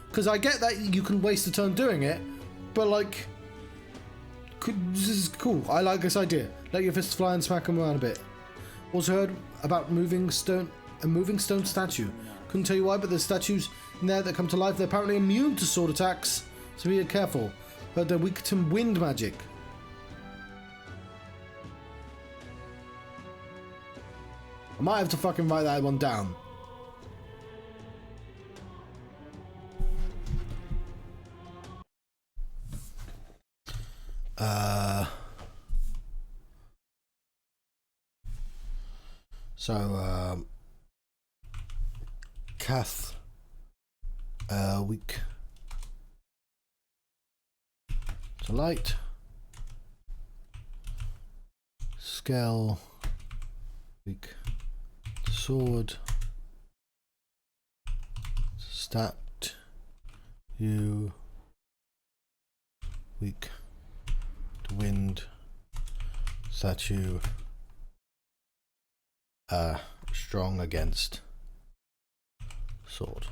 Because I get that you can waste a turn doing it, but like, this is cool. I like this idea. Let your fists fly and smack them around a bit. Also heard about a moving stone statue. Couldn't tell you why, but there's statues in there that come to life. They're apparently immune to sword attacks, so be careful. But they're weak to wind magic. I might have to fucking write that one down. Cath, weak to light, Skell, weak to sword, stat, you, weak to wind, statue, strong against sword.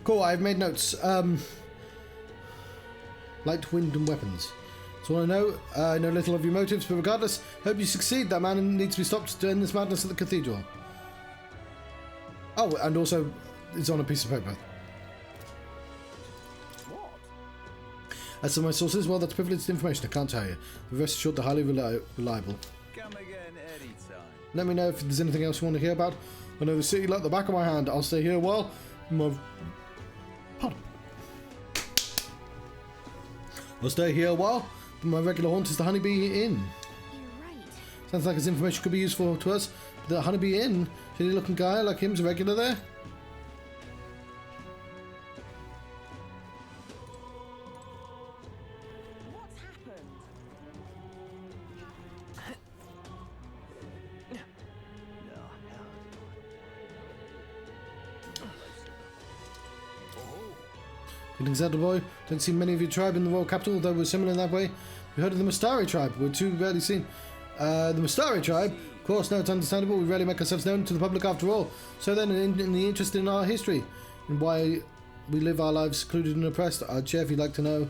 Cool, I've made notes. Light, wind, and weapons. That's all I know. I know little of your motives, but regardless, hope you succeed. That man needs to be stopped to end this madness at the cathedral. Oh, and also, it's on a piece of paper. As for my sources, well, that's privileged information. I can't tell you. But rest assured, they're highly reliable. Come again anytime. Let me know if there's anything else you want to hear about. I know the city like the back of my hand. I'll stay here a while. I'll stay here a while, but my regular haunt is the Honeybee Inn. You're right. Sounds like his information could be useful to us. But the Honeybee Inn, shitty looking guy like him's a regular there. What's happened? Good example, boy. Don't see many of your tribe in the royal capital, though we're similar in that way. You heard of the Mastari tribe? We're too rarely seen. The Mastari tribe? Of course, now it's understandable. We rarely make ourselves known to the public after all. So then, in the interest in our history, and why we live our lives secluded and oppressed, I'd share if you'd like to know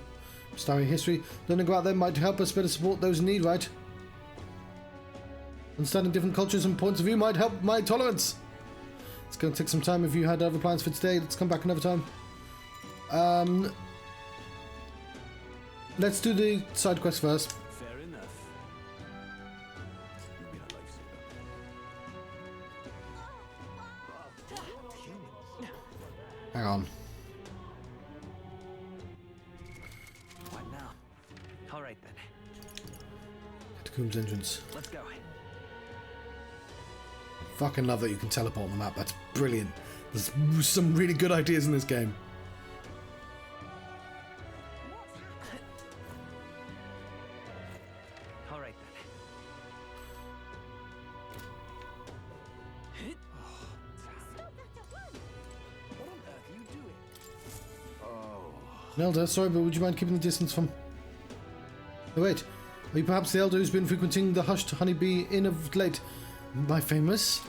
Mastari history. Learning about them might help us better support those in need, right? Understanding different cultures and points of view might help my tolerance. It's going to take some time. If you had other plans for today, let's come back another time. Let's do the side quest first. Fair enough. You've been a lifesaver. Hang on. What now? All right then. Catacombs entrance. Let's go. Fucking love that you can teleport on the map. That's brilliant. There's some really good ideas in this game. All right then. What on earth are you doing? Oh. Elder, sorry, but would you mind keeping the distance from... Oh, wait. Are you perhaps the elder who's been frequenting the hushed honeybee inn of late? My famous?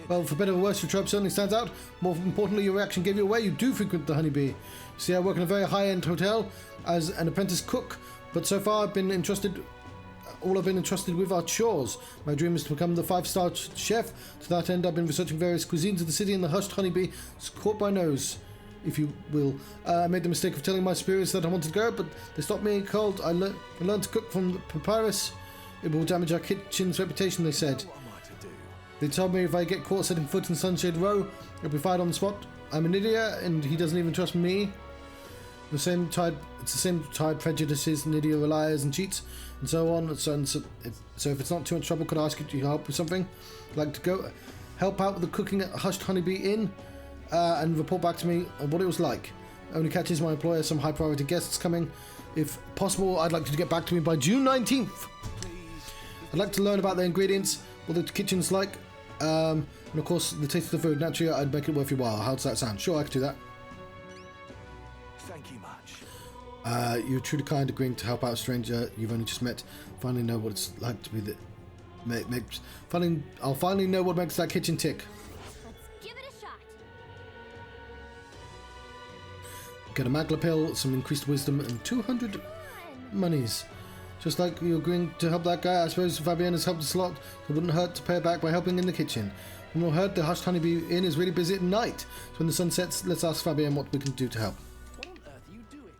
Well, for better or worse, your tribe certainly stands out. More importantly, your reaction gave you away. You do frequent the honeybee. You see, I work in a very high-end hotel as an apprentice cook, but so far I've been entrusted with are chores. My dream is to become the 5-star chef. To that end, I've been researching various cuisines of the city, and the hushed honeybee has caught my nose, if you will. I made the mistake of telling my superiors that I wanted to go, but they stopped me cold. I learned to cook from the papyrus. It will damage our kitchen's reputation, they said. They told me if I get caught setting foot in Sunshade Row, I'll be fired on the spot. I'm an idiot, and he doesn't even trust me. It's the same tide prejudices, and idiot liars and cheats, and so on. So if it's not too much trouble, could I ask you to help with something? I'd like to go help out with the cooking at Hushed Honeybee Inn, and report back to me on what it was like. Only catches my employer some high priority guests coming. If possible, I'd like you to get back to me by June 19th. I'd like to learn about the ingredients, what the kitchen's like, and of course the taste of the food. Naturally, I'd make it worth your while. How does that sound? Sure, I could do that. Thank you much. You're truly kind, agreeing to help out a stranger you've only just met. Finally know what it's like to be the... I'll finally know what makes that kitchen tick. Let's give it a shot. Get a Magla pill, some increased wisdom, and 200 monies. Just like you're agreeing to help that guy, I suppose Fabienne has helped us a lot. It wouldn't hurt to pay her back by helping in the kitchen. From what I heard, the Hushed Honeybee Inn is really busy at night. So when the sun sets, let's ask Fabienne what we can do to help. What on earth are you doing?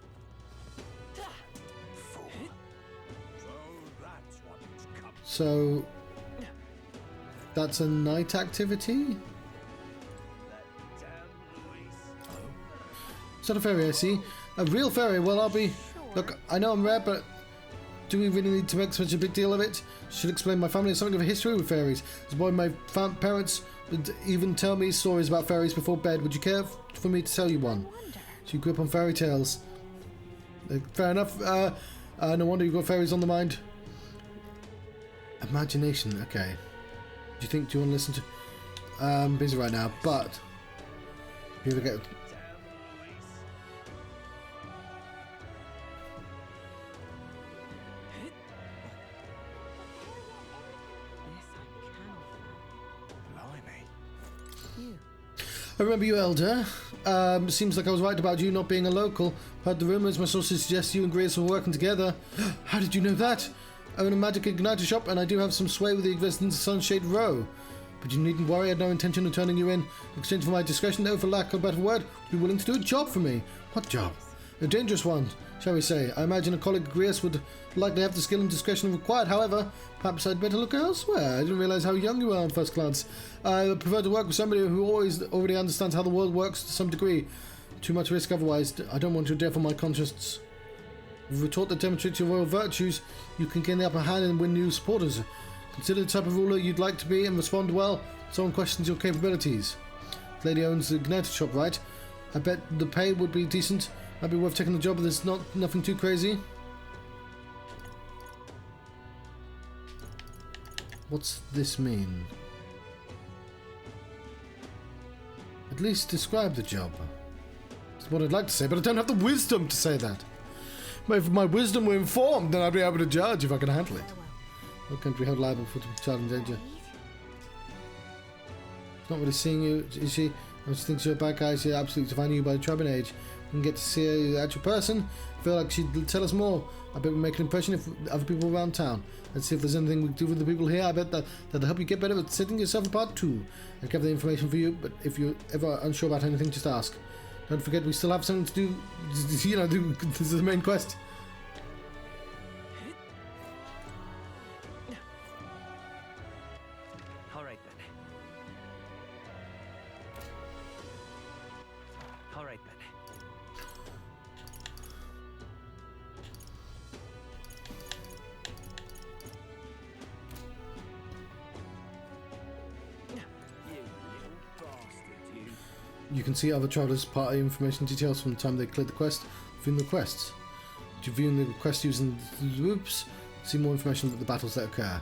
Fool. So that's a night activity? Is that a fairy I see? A real fairy? Well, I'll be... Look, I know I'm rare, but do we really need to make such a big deal of it? Should explain my family has something of a history with fairies. As a boy, my parents would even tell me stories about fairies before bed. Would you care for me to tell you one? So you grew up on fairy tales. Fair enough. No wonder you've got fairies on the mind. Imagination, okay. Do you want to listen to... I'm busy right now, but... Here we go. I remember you, Elder. Seems like I was right about you not being a local. Heard the rumours. My sources suggest you and Grace were working together. How did you know that? I own a magic igniter shop, and I do have some sway with the residents of Sunshade Row. But you needn't worry, I had no intention of turning you in. In exchange for my discretion, though, for lack of a better word, would be willing to do a job for me. What job? A dangerous one, shall we say. I imagine a colleague Grace would likely have the skill and discretion required. However, perhaps I'd better look elsewhere. I didn't realise how young you were on first glance. I prefer to work with somebody who already understands how the world works to some degree. Too much risk otherwise. I don't want to dare for my conscience. If you're taught to demonstrate your royal virtues, you can gain the upper hand and win new supporters. Consider the type of ruler you'd like to be and respond well. Someone questions your capabilities. The lady owns the igniter shop, right? I bet the pay would be decent. Might be worth taking the job, but there's nothing too crazy. What's this mean? At least describe the job. That's what I'd like to say, but I don't have the wisdom to say that. if my wisdom were informed, then I'd be able to judge if I can handle it. No country held liable for child in danger. She's not really seeing you, is she? I just think you're a bad guy. She's absolutely defining you by the tribal age. We can get to see her, the actual person. I feel like she'd tell us more. I bet we make an impression of other people around town. Let's see if there's anything we can do with the people here. I bet that'll help you get better at setting yourself apart too. I'll gather the information for you, but if you're ever unsure about anything, just ask. Don't forget, we still have something to do. You know, this is the main quest. All right then. All right then. You can see other travelers' party information details from the time they cleared the quest, viewing the quests. If you're viewing the quest using the loops, see more information about the battles that occur.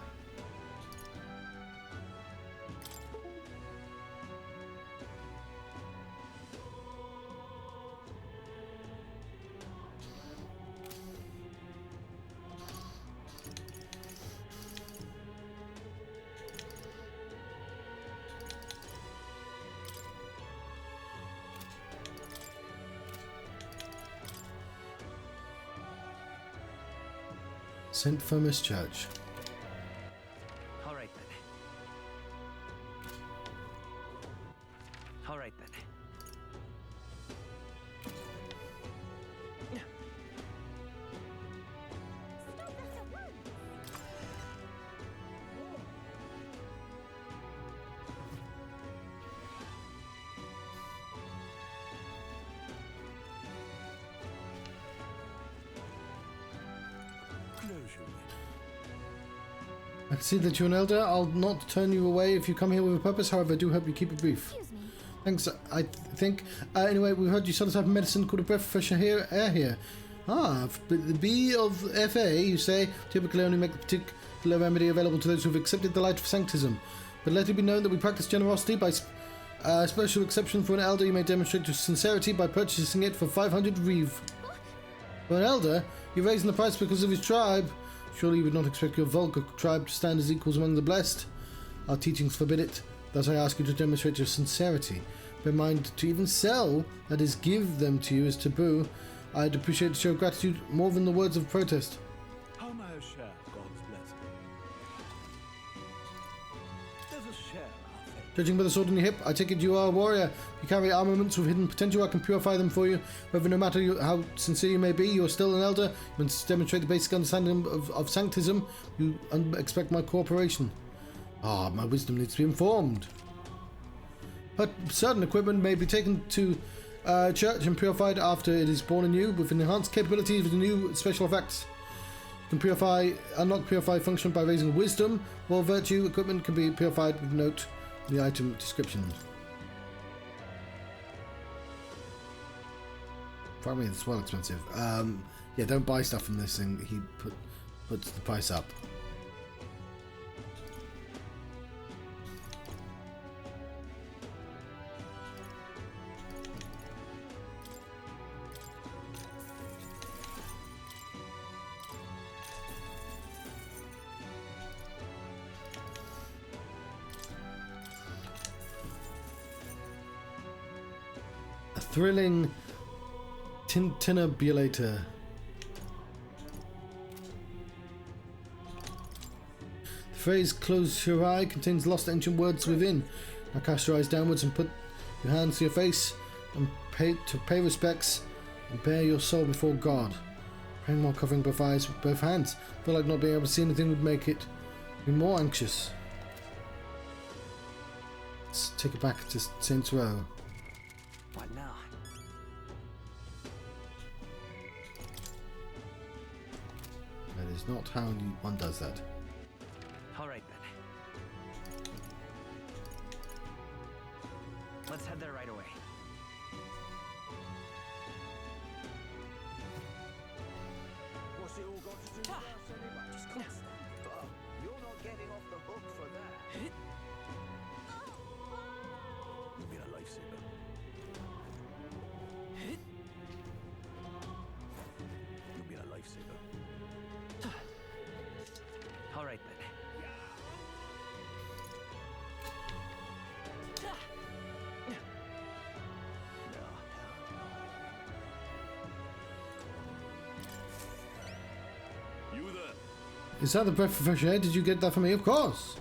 St. Firmus Church. All right then. All right then. I can see that you're an elder. I'll not turn you away if you come here with a purpose. However, I do hope you keep it brief. Thanks, I think. Anyway, we heard you sell a type of medicine called a breath of fresh air here. Ah, the B of FA, you say, typically only make the particular remedy available to those who have accepted the light of sanctism. But let it be known that we practice generosity by special exception for an elder. You may demonstrate your sincerity by purchasing it for 500 reeve. For an elder, you're raising the price because of his tribe. Surely you would not expect your vulgar tribe to stand as equals among the blessed. Our teachings forbid it. Thus I ask you to demonstrate your sincerity. Bear in mind, to even sell, that is, give them to you, is taboo. I'd appreciate the show of gratitude more than the words of protest. How may I share God's blessing? Let us share our faith. Judging by the sword in your hip, I take it you are a warrior. You carry armaments with hidden potential. I can purify them for you. However, no matter how sincere you may be, you are still an elder. You must demonstrate the basic understanding of sanctism. You expect my cooperation. Ah, my wisdom needs to be informed. But certain equipment may be taken to church and purified after it is born anew with enhanced capabilities with new special effects. You can unlock purify function by raising wisdom, while virtue equipment can be purified with note in the item description. Probably it's well expensive. Yeah, don't buy stuff from this thing. He puts the price up. A thrilling tintinabulator. The phrase "close your eye" contains lost ancient words within. Now cast your eyes downwards and put your hands to your face and pay respects and bare your soul before God. Praying while covering both eyes with both hands. I feel like not being able to see anything would make it be more anxious. Let's take it back to Saints Row. What now? That is not how one does that. All right then. Let's head there right away. What's it all got to do with us anyway? Just constant. Oh, you're not getting off the hook for that. You've been a lifesaver. You've been a lifesaver. Is that the breath of fresh air? Did you get that for me? Of course.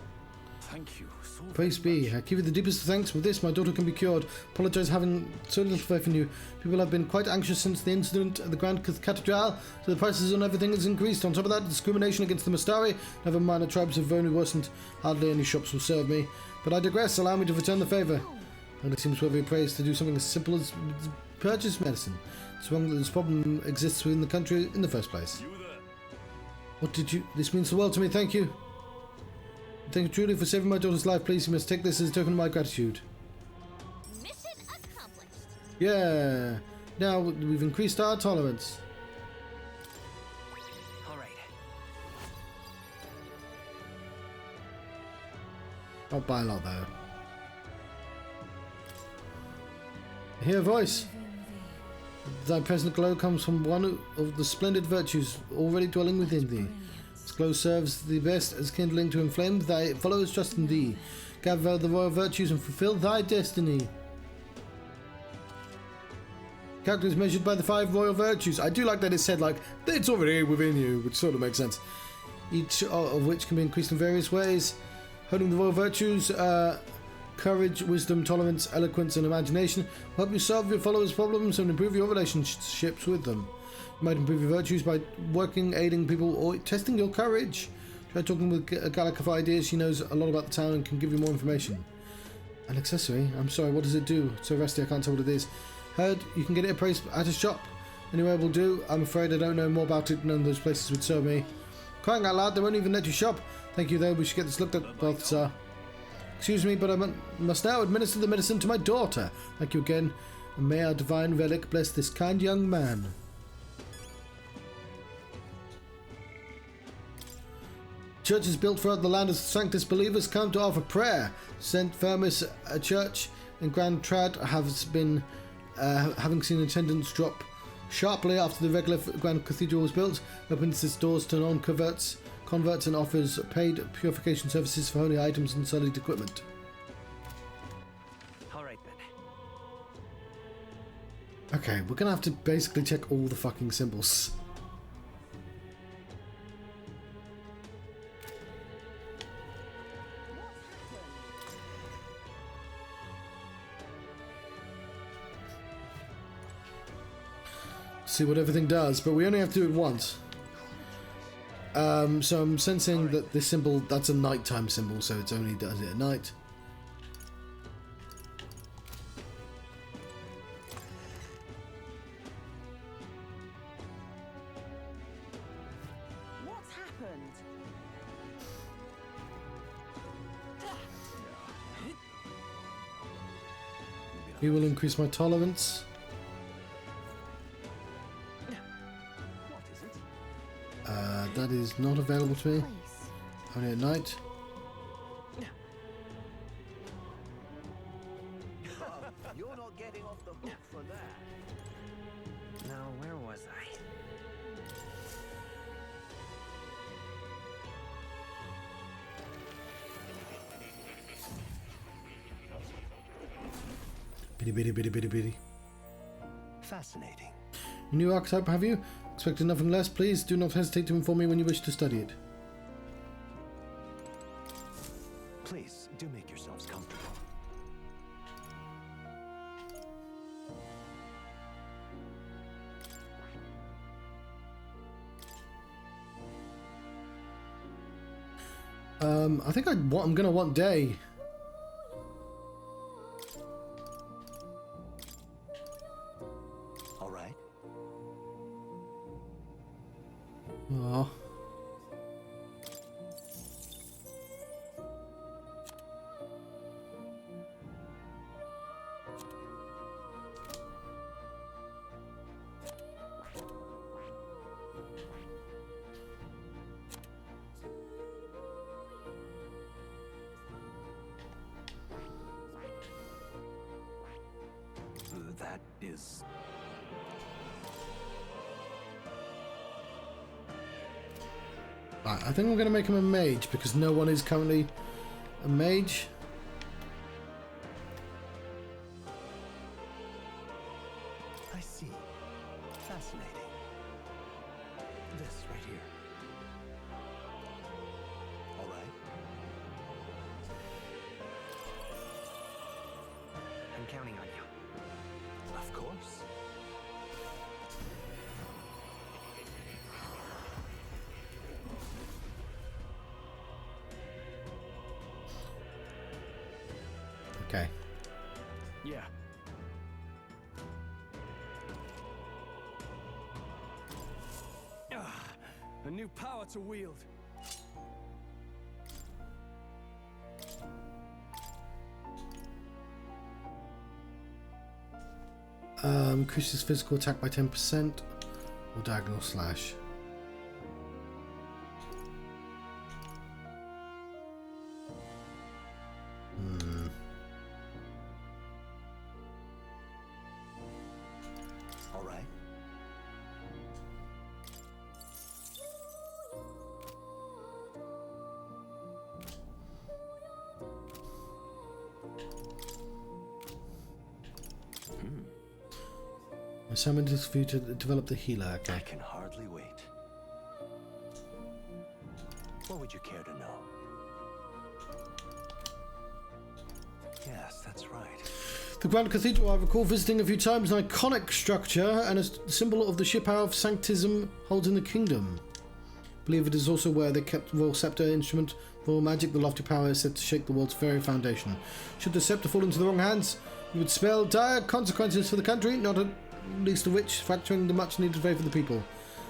Thank you so Praise be. I give you the deepest thanks. With this, my daughter can be cured. Apologize having so little faith in you. People have been quite anxious since the incident at the Grand Cathedral, so the prices on everything has increased. On top of that, discrimination against the Mastari, never mind the tribes have only worsened. Hardly any shops will serve me. But I digress. Allow me to return the favour. And it seems worthy of praise to do something as simple as purchase medicine. It's wrong that this problem exists within the country in the first place. What did you... This means the world to me. Thank you. Thank you truly for saving my daughter's life. Please, you must take this as a token of my gratitude. Mission accomplished. Yeah. Now we've increased our tolerance. All right. Not by a lot, though. I hear a voice. Thy present glow comes from one of the splendid virtues already dwelling within thee. This glow serves thee best as kindling to inflame thy followers' trust in thee. Gather the royal virtues and fulfill thy destiny. Character is measured by the 5 royal virtues. I do like that it said, like, it's already within you, which sort of makes sense. Each of which can be increased in various ways. Holding the royal virtues, courage, wisdom, tolerance, eloquence, and imagination will help you solve your followers' problems and improve your relationships with them. You might improve your virtues by working, aiding people, or testing your courage. Try talking with Gallica for ideas. She knows a lot about the town and can give you more information. An accessory? I'm sorry, what does it do? It's so rusty I can't tell what it is. Heard you can get it at a shop. Anywhere will do. I'm afraid I don't know more about it. None of those places would serve me. Crying out loud, they won't even let you shop. Thank you though, we should get this looked at, Balthazar. Excuse me, but I must now administer the medicine to my daughter. Thank you again, and may our divine relic bless this kind young man. Churches built throughout the land of Sanctus believers come to offer prayer. St. Firmus Church in Grand Trad has been having seen attendance drop sharply after the regular Grand Cathedral was built. Opens its doors to non-converts and offers paid purification services for holy items and solid equipment. All right then. Okay, we're gonna have to basically check all the fucking symbols. See what everything does, but we only have to do it once. So I'm sensing that this symbol, that's a nighttime symbol, so it's only does it at night. What's happened? He will increase my tolerance. That is not available to me. Only at night. You're not getting off the hook for that. Now, where was I? Bitty bitty bitty bitty bitty. Fascinating. New archetype, have you? Expecting nothing less, please do not hesitate to inform me when you wish to study it. Please, do make yourselves comfortable. I think I'm gonna want day. All right. Oh. That is... Right, I think I'm going to make him a mage because no one is currently a mage. I see. Fascinating. This right here. I'm counting on you. Of course. Okay. Yeah. A new power to wield. Increases physical attack by 10% or diagonal slash. All right. I summoned this for you to develop the healer. Okay. I can hardly wait. What would you care to know? Yes, that's right. The Grand Cathedral, I recall visiting a few times, an iconic structure and a symbol of the sheer power of sanctism holds in the kingdom. I believe it is also where they kept the royal scepter instrument. Royal magic, the lofty power is said to shake the world's very foundation. Should the scepter fall into the wrong hands, it would spell dire consequences for the country, not at least of which fracturing the much needed faith of the people.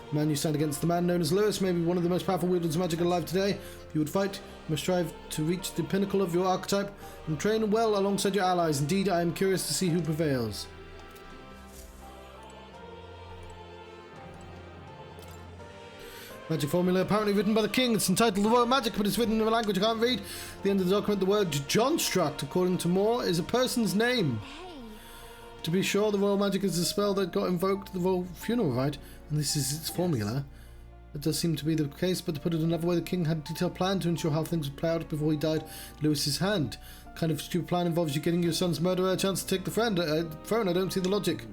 The man you stand against, the man known as Lewis, may be one of the most powerful wielders of magic alive today. If you would fight, you must strive to reach the pinnacle of your archetype and train well alongside your allies. Indeed, I am curious to see who prevails. Magic formula apparently written by the king. It's entitled The Royal Magic, but it's written in a language I can't read. At the end of the document, the word Johnstruct, according to Moore, is a person's name. To be sure, the Royal Magic is the spell that got invoked at the Royal Funeral Rite, and this is its formula. That does seem to be the case, but to put it another way, the king had a detailed plan to ensure how things would play out before he died Lewis's hand. The kind of stupid plan involves you getting your son's murderer a chance to take the throne. I don't see the logic.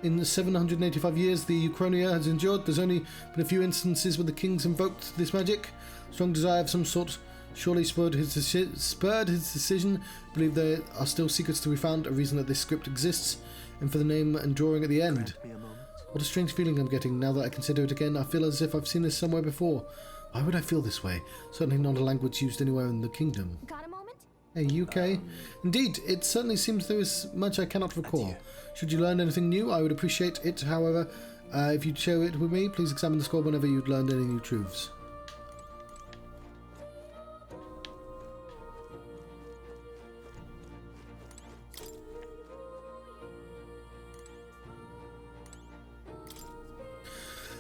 In the 785 years the Uchronia has endured, there's only been a few instances where the king's invoked this magic. Strong desire of some sort surely spurred his decision. I believe there are still secrets to be found, a reason that this script exists, and for the name and drawing at the end. What a strange feeling I'm getting. Now that I consider it again, I feel as if I've seen this somewhere before. Why would I feel this way? Certainly not a language used anywhere in the kingdom. Got a moment? Hey, UK? Indeed, it certainly seems there is much I cannot recall. Should you learn anything new, I would appreciate it. However, if you'd share it with me, please examine the score whenever you'd learned any new truths.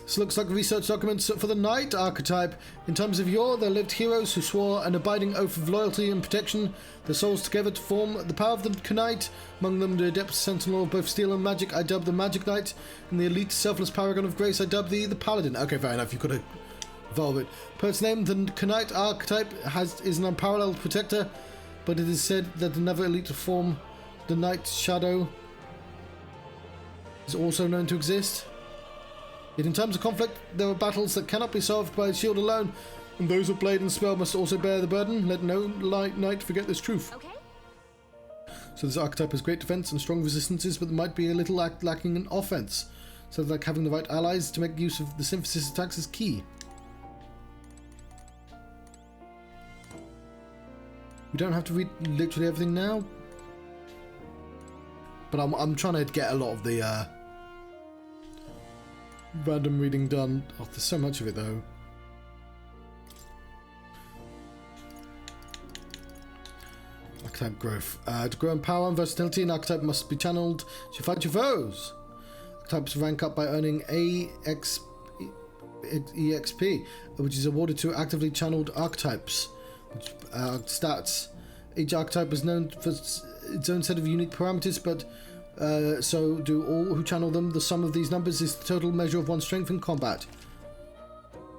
This looks like research documents for the Knight archetype. In times of yore, there lived heroes who swore an abiding oath of loyalty and protection, their souls together to form the power of the Knight. Among them, the adept sentinel of both steel and magic, I dubbed the Magic Knight, and the elite selfless paragon of grace, I dubbed the Paladin. Okay, fair enough, you could have evolved it. Per its name, the Knight archetype is an unparalleled protector, but it is said that another elite form, the Knight Shadow, is also known to exist. Yet in times of conflict, there are battles that cannot be solved by a shield alone, and those with blade and spell must also bear the burden. Let no knight forget this truth. Okay. So this archetype has great defense and strong resistances, but might be a little lacking in offense. So like having the right allies to make use of the synthesis attacks is key. We don't have to read literally everything now, but I'm trying to get a lot of the random reading done. Oh, there's so much of it though. Archetype growth. To grow in power and versatility, an archetype must be channeled to fight your foes. Archetypes rank up by earning EXP, which is awarded to actively channeled archetypes. Which stats. Each archetype is known for its own set of unique parameters, but so do all who channel them. The sum of these numbers is the total measure of one's strength in combat.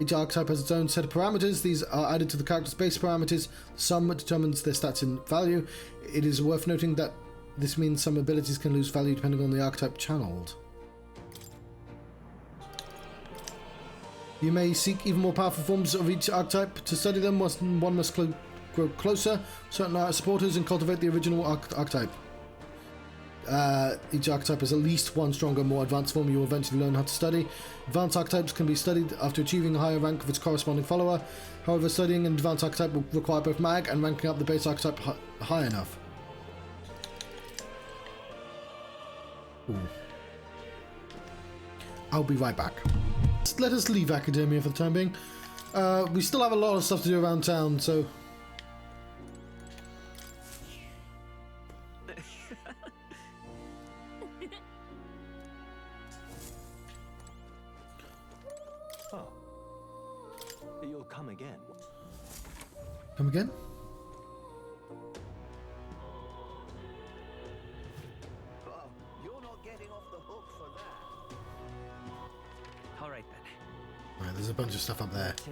Each archetype has its own set of parameters. These are added to the character's base parameters. The sum determines their stats in value. It is worth noting that this means some abilities can lose value depending on the archetype channeled. You may seek even more powerful forms of each archetype. To study them, one must grow closer, certain supporters, and cultivate the original archetype. Each archetype has at least one stronger, more advanced form you will eventually learn how to study. Advanced archetypes can be studied after achieving a higher rank of its corresponding follower. However, studying an advanced archetype will require both mag and ranking up the base archetype high enough. Ooh. I'll be right back. Let us leave Academia for the time being. We still have a lot of stuff to do around town, so... Oh. You'll come again. Come again? Well, you're not getting off the hook for that. All right then. Right, there's a bunch of stuff up there. Too.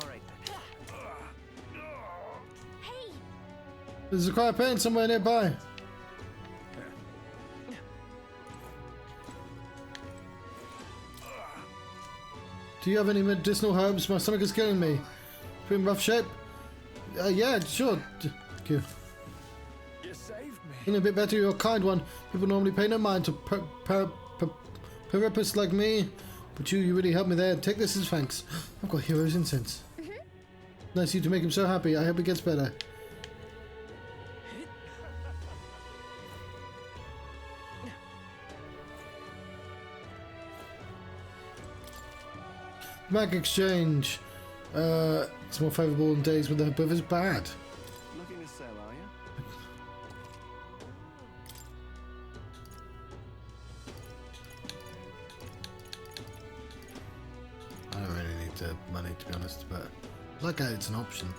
All right then. Hey! There's a cry of pain somewhere nearby. Do you have any medicinal herbs? My stomach is killing me. In rough shape? Yeah, sure. Thank you. You saved me. Feeling a bit better, you're a kind one. People normally pay no mind to purpose like me. But you really helped me there. Take this as thanks. I've got hero's incense. Nice of you to make him so happy. I hope he gets better. Mag exchange. It's more favourable in days when the weather's bad. Looking to sell, are you? I don't really need the money, to be honest, but like it's an option.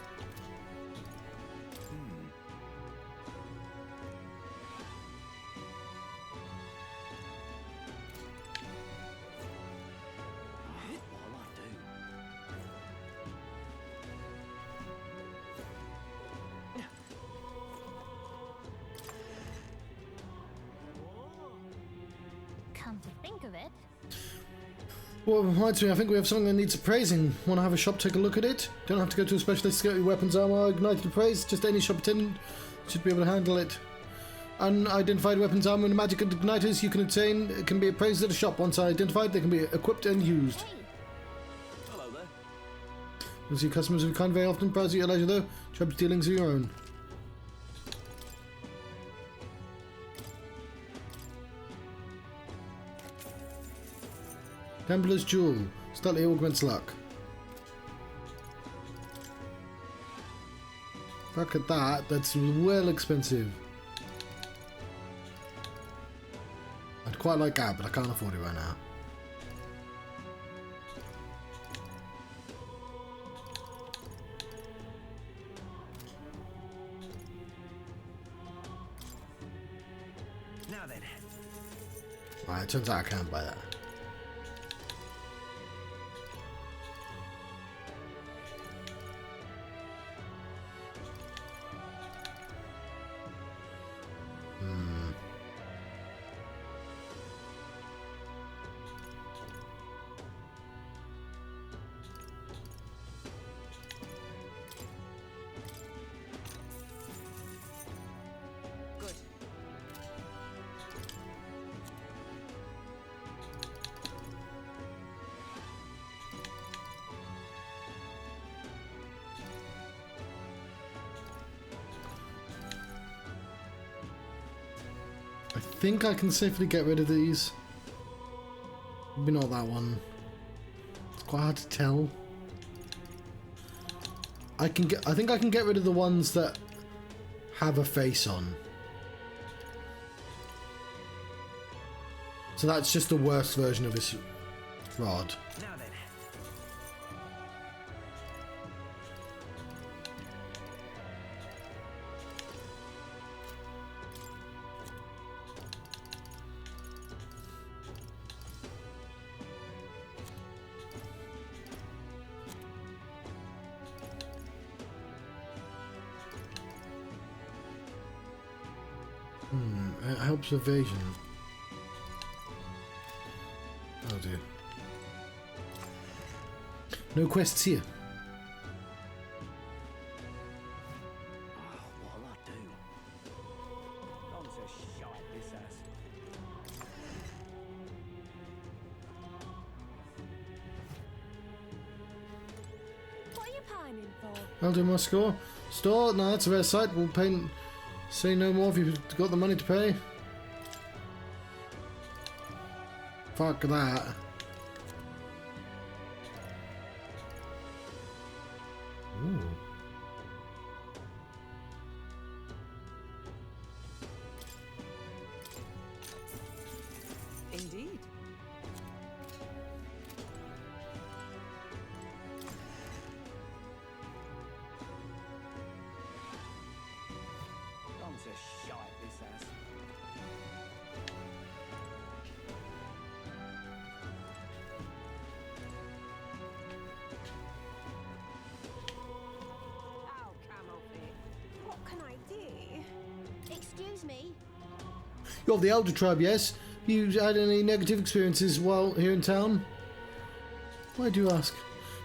Come to think of it, Well, reminds me, I think we have something that needs appraising. Want to have a shop take a look at it? Don't have to go to a specialist to get your weapons, armor, ignited appraised. Just any shop attendant should be able to handle it. Unidentified weapons, armor, and magic igniters you can obtain can be appraised at a shop. Once identified, they can be equipped and used. Hello there. You'll see customers who can't very often browse at your leisure, though. Tribes dealings are your own. Gambler's Jewel. Slightly augments luck. Look at that. That's well expensive. I'd quite like that, but I can't afford it right now. Now then. Right, it turns out I can't buy that. Good. I think I can safely get rid of these. Maybe not that one. It's quite hard to tell. I think I can get rid of the ones that have a face on. So that's just the worst version of this rod. Now then. It helps evasion. Oh dear. No quests here. What'll I do? mining for? I'll do my score. Store? No, that's a rare sight. We'll pay. Say no more if you've got the money to pay. Fuck that. Ooh. Indeed. Gone to shite, this has. Oh, come off it. What can I do? Excuse me. You're of the Elder Tribe, yes? You had any negative experiences while here in town? Why do you ask?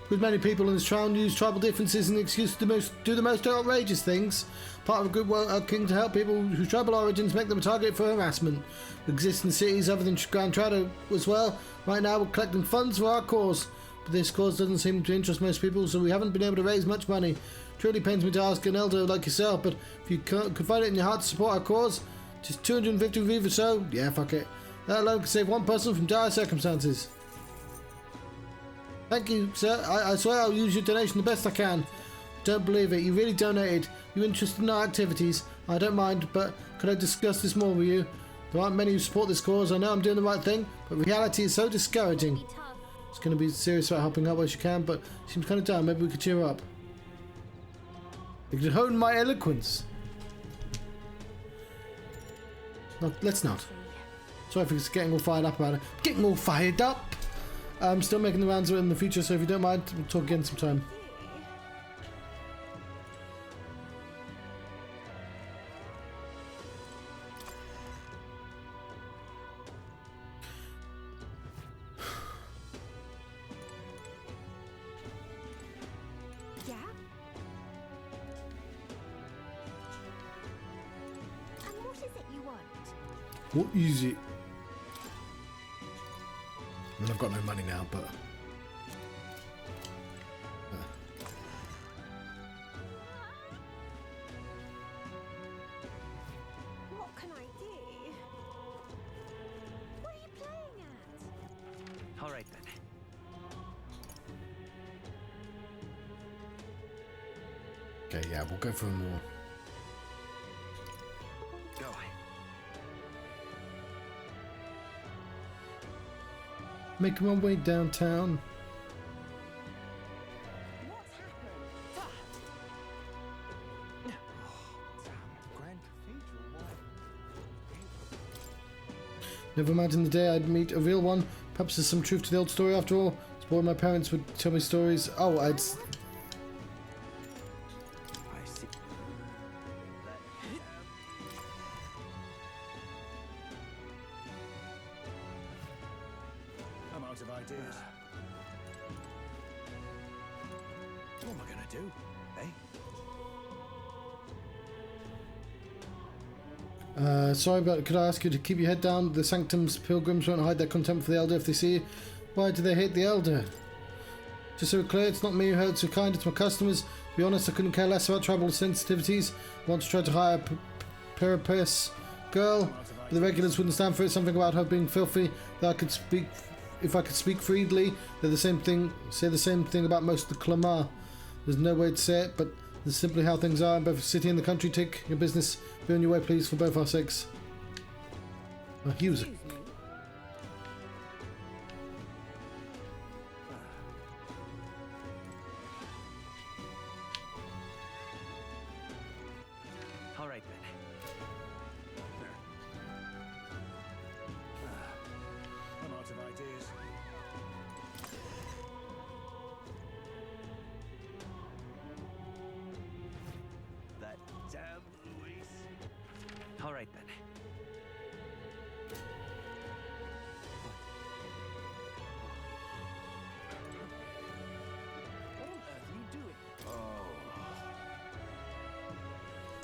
With many people in this town use tribal differences as an excuse to do the most outrageous things. Part of a group working to help people whose tribal origins make them a target for harassment. We exist in cities other than Grand Trado as well. Right now we're collecting funds for our cause. But this cause doesn't seem to interest most people, so we haven't been able to raise much money. Truly pains me to ask an elder like yourself, but if you could find it in your heart to support our cause, just 250 reeve or so, yeah, fuck it. That alone can save one person from dire circumstances. Thank you, sir. I swear I'll use your donation the best I can. Don't believe it. You really donated. You're interested in our activities. I don't mind, but could I discuss this more with you? There aren't many who support this cause. I know I'm doing the right thing, but reality is so discouraging. It's going to be serious about helping out where she can, but she seems kind of down. Maybe we could cheer her up. You could hone my eloquence. No, let's not. Sorry for getting all fired up about it. Getting all fired up! I'm still making the rounds in the future, so if you don't mind, we'll talk again sometime. Yeah? And what is it you want? What is it? I mean, I've got no money now, but... What can I do? What are you playing at? All right then. Okay, yeah, we'll go for more. Go. Making my way downtown. What's happened? Grand Cathedral, why? Never imagined the day I'd meet a real one. Perhaps there's some truth to the old story after all. It's boring my parents would tell me stories. Oh, I see. I'm out of ideas. What am I gonna do, eh? Sorry, but could I ask you to keep your head down? The Sanctum's pilgrims won't hide their contempt for the Elder if they see you. Why do they hate the Elder? Just so we're clear, it's not me who hurts your kind, it's my customers. To be honest, I couldn't care less about tribal sensitivities. I once tried to hire a Peripus girl, but the regulars wouldn't stand for it. Something about her being filthy. That I could speak, if I could speak freely, they're the same thing. Say the same thing about most of the Clamar. There's no way to say it, but this is simply how things are in both the city and the country. Take your business. Be on your way, please, for both our sakes. Hughes. All right then. I'm out of ideas. That damn Luis. All right then. What on earth are you doing? Oh.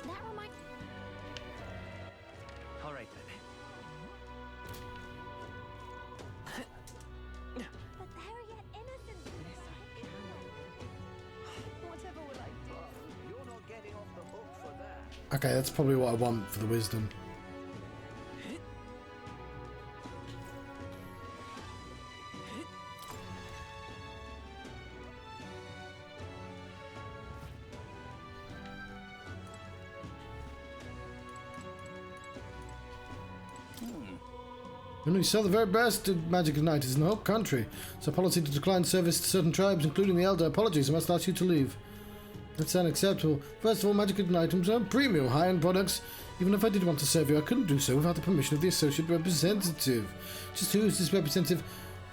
That reminds... All right then. But they're yet innocent. Whatever Okay, that's probably what I want for the wisdom. And we sell the very best magic igniters in the whole country. It's a policy to decline service to certain tribes, including the Elder. Apologies, I must ask you to leave. That's unacceptable. First of all, magic igniters are premium, high-end products. Even if I did want to serve you, I couldn't do so without the permission of the associate representative. Just who is this representative?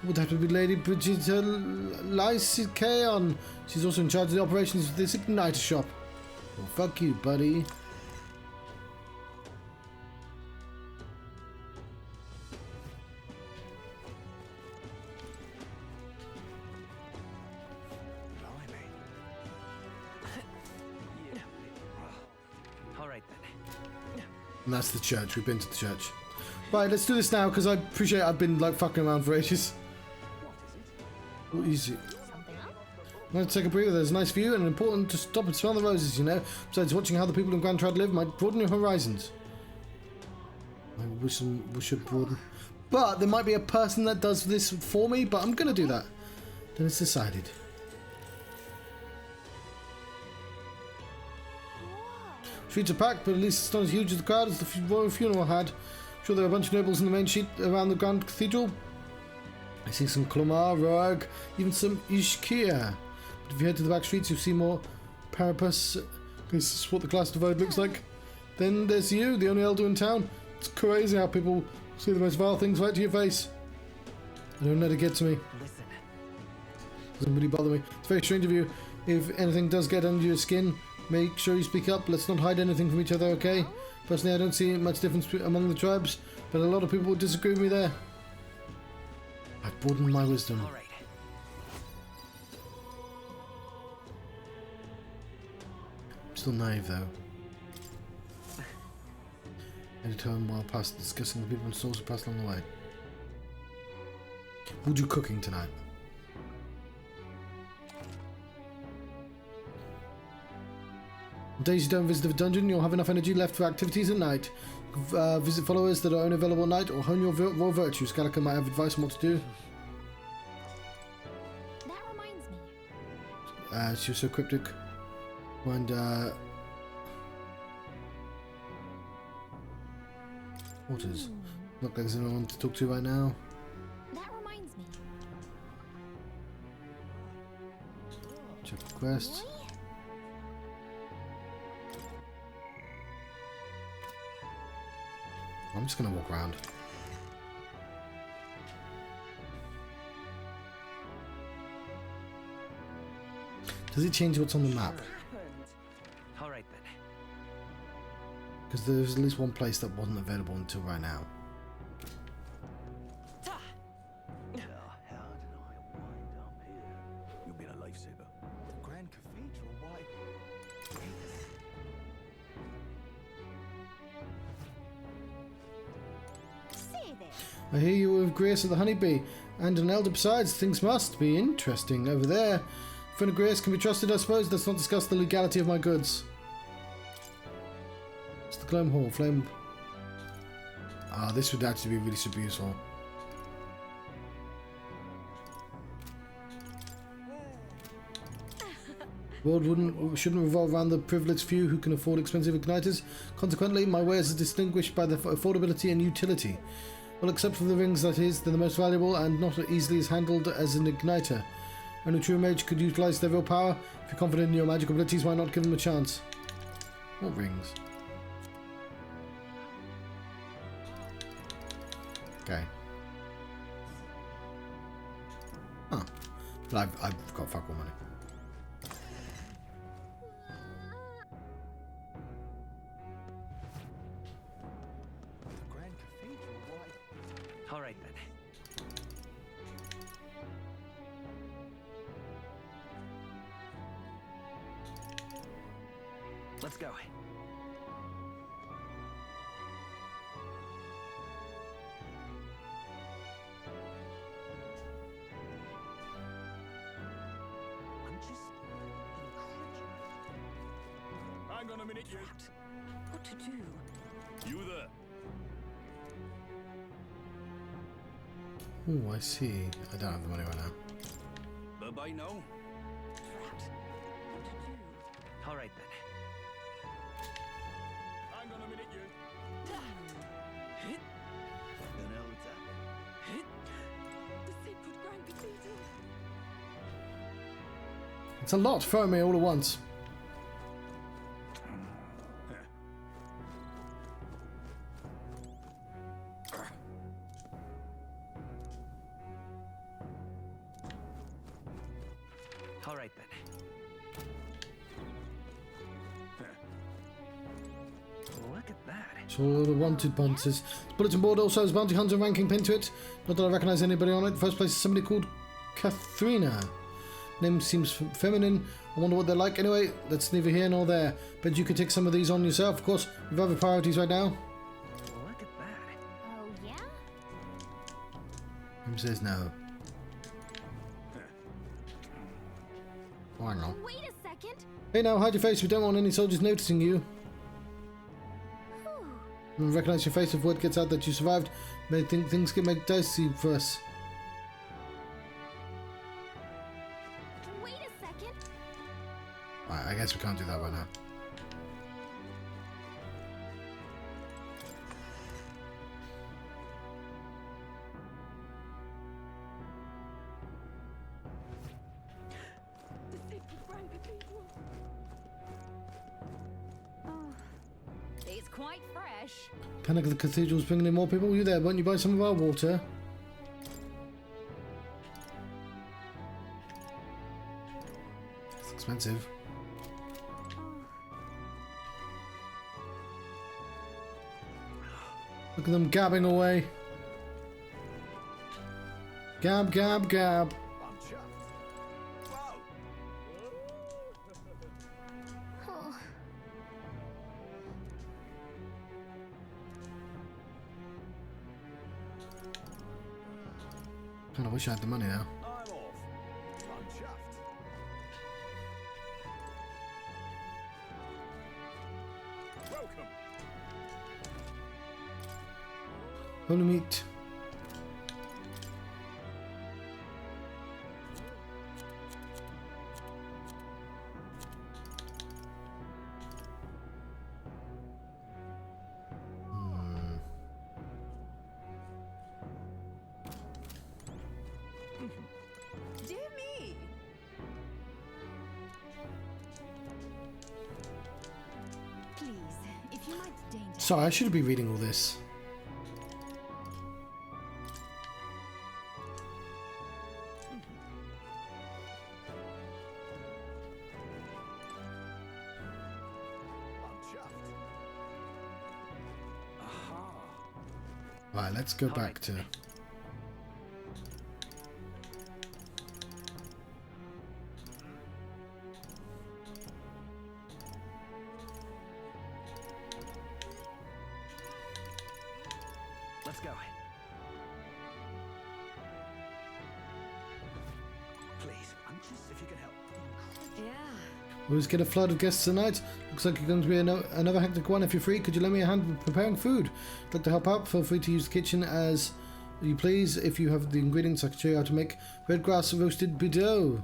Would have to be Lady Bridget Lysicaon. She's also in charge of the operations of this igniter shop. Well, fuck you, buddy. And that's the church. We've been to the church. Right, let's do this now, because I appreciate I've been, like, fucking around for ages. Oh, easy. I'm going to take a breather. There's a nice view, and important to stop and smell the roses, you know. Besides, watching how the people in Grand Trad live might broaden your horizons. I wish we should broaden. But there might be a person that does this for me, but I'm going to do that. Then it's decided. Streets are packed, but at least it's not as huge as the crowd as the royal funeral had. I'm sure there are a bunch of nobles in the main street around the Grand Cathedral. I see some Clomar, Roag, even some Ishkia. But if you head to the back streets, you'll see more Parapus. This is what the class divide looks like. Then there's you, the only elder in town. It's crazy how people say the most vile things right to your face. They don't let it get to me. Listen. Doesn't really bother me. It's very strange of you. If anything does get under your skin, make sure you speak up. Let's not hide anything from each other, okay? Personally, I don't see much difference among the tribes, but a lot of people would disagree with me there. I've broadened my wisdom. All right. I'm still naive, though. Any time while past discussing the people and stores who passed along the way. What are you cooking tonight? On days you don't visit the dungeon, you'll have enough energy left for activities at night. Visit followers that are only available at night, or hone your raw virtues. Gallica might have advice on what to do. That reminds me. She was so cryptic. Mind, Waters. Not like there's anyone to talk to right now. That reminds me. Check the quests. I'm just gonna walk around. Does it change what's on the map? All right then. Because there's at least one place that wasn't available until right now. How did I wind up here? You've been a lifesaver. The Grand Cathedral, why? I hear you were with Grace at the Honeybee, and an elder besides. Things must be interesting over there. Friend of Grace can be trusted, I suppose. Let's not discuss the legality of my goods. It's the Gloam Hall. Flame. Ah, this would actually be really super useful. The world shouldn't revolve around the privileged few who can afford expensive igniters. Consequently, my wares are distinguished by their affordability and utility. Well, except for the rings, that is, they're the most valuable and not as easily as handled as an igniter. Only a true mage could utilize their real power. If you're confident in your magical abilities, why not give them a chance? What rings? Okay. Huh. But I've got fuck all money. All right then. Let's go. I'm just incredulous. Hang on a minute, you. what to do. You there? Oh, I see. I don't have the money right now. Bye-bye now. Trapped. What to do? All right then. Hang on a minute, you. The sacred Grand Cathedral. It's a lot throwing me all at once. All right then. Look at that. So all the wanted bounties. The bulletin board also has bounty hunter ranking pinned to it. Not that I recognise anybody on it. First place is somebody called Katharina. Name seems feminine. I wonder what they're like. Anyway, that's neither here nor there. But you could take some of these on yourself. Of course, we've other priorities right now. Look at that. Oh, yeah? Who says no? Oh, hang on. Wait a second. Hey now, hide your face. We don't want any soldiers noticing you. Whew. We recognise your face if word gets out that you survived. May think things get make dicey for us. Wait a second. Right, I guess we can't do that right now. The sacred Grand Cathedral. Oh, it's quite fresh. Panic of the Cathedral's bringing in more people. You there? Won't you buy some of our water? It's expensive. Look at them gabbing away. Gab, gab, gab. I'm chuffed. Whoa! Oh. Kind of wish I had the money now. I'm off. I'm chuffed. Welcome. Holy meat. Dear me! Please, if you might deign to... Sorry, I should be reading all this. I'm chuffed. Aha. Right, let's go back to... Let's go. Please, anxious if you can help. Yeah. We'll just get a flood of guests tonight. Looks like you're going to be another hectic one. If you're free, could you lend me a hand with preparing food? If you'd like to help out, feel free to use the kitchen as you please. If you have the ingredients, I can show you how to make red grass roasted bidot.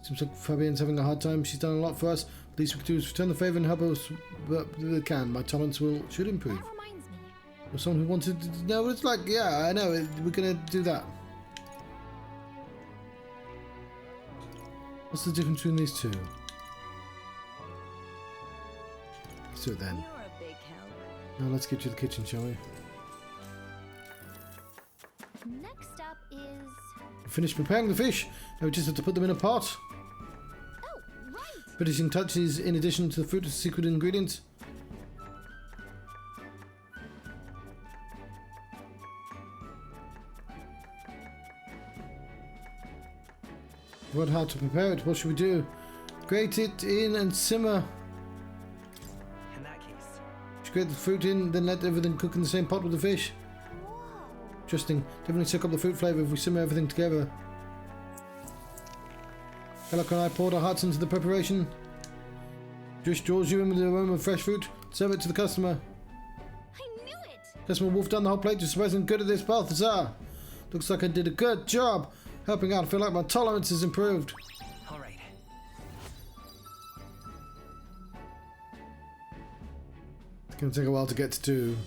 Seems like Fabienne's having a hard time. She's done a lot for us. The least we can do is return the favour and help us where we can. My tolerance should improve. That reminds me. Or someone who wanted to know what it's like. Yeah, I know. We're going to do that. What's the difference between these two? Let's do it then. You're a big help. Now let's get to the kitchen, shall we? Next up is... Finished preparing the fish. Now we just have to put them in a pot. Oh, right! Finishing touches in addition to the fruit is a secret ingredient. What how to prepare it? What should we do? Grate it in and simmer. In that case, Just grate the fruit in, then let everything cook in the same pot with the fish. Whoa! Interesting. Definitely soak up the fruit flavour if we simmer everything together. Hello, and I poured our hearts into the preparation. Just draws you in with the aroma of fresh fruit. Serve it to the customer. I knew it! Customer wolfed down the whole plate. You're surprisingly good at this, Balthazar. Looks like I did a good job helping out. I feel like my tolerance has improved. All right. It's going to take a while to get to 2.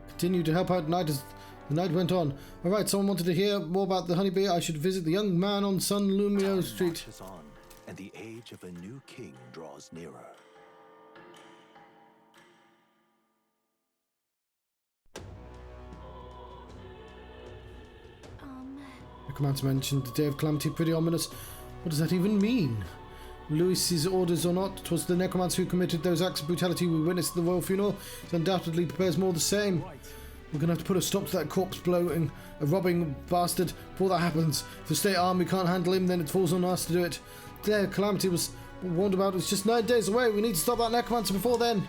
Continue to help out tonight as the night went on. Alright, someone wanted to hear more about the honeybee. I should visit the young man on Sun Lumio Street. Marches on, and the age of a new king draws nearer. Necromancer mentioned the day of calamity, pretty ominous. What does that even mean? Louis's orders or not, 'twas the necromancer who committed those acts of brutality we witnessed at the royal funeral. It undoubtedly prepares more of the same. We're gonna have to put a stop to that corpse blowing, a robbing bastard before that happens. If the state army can't handle him, then it falls on us to do it. The day of calamity was warned about. It's just 9 days away. We need to stop that necromancer before then.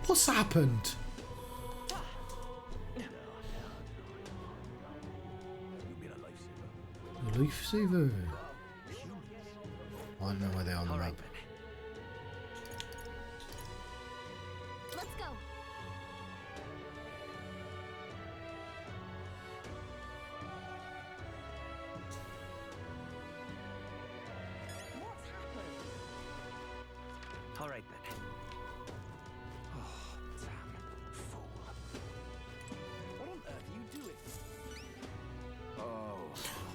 What's happened? A lifesaver. I don't know where they are on the map. Let's go. All right then.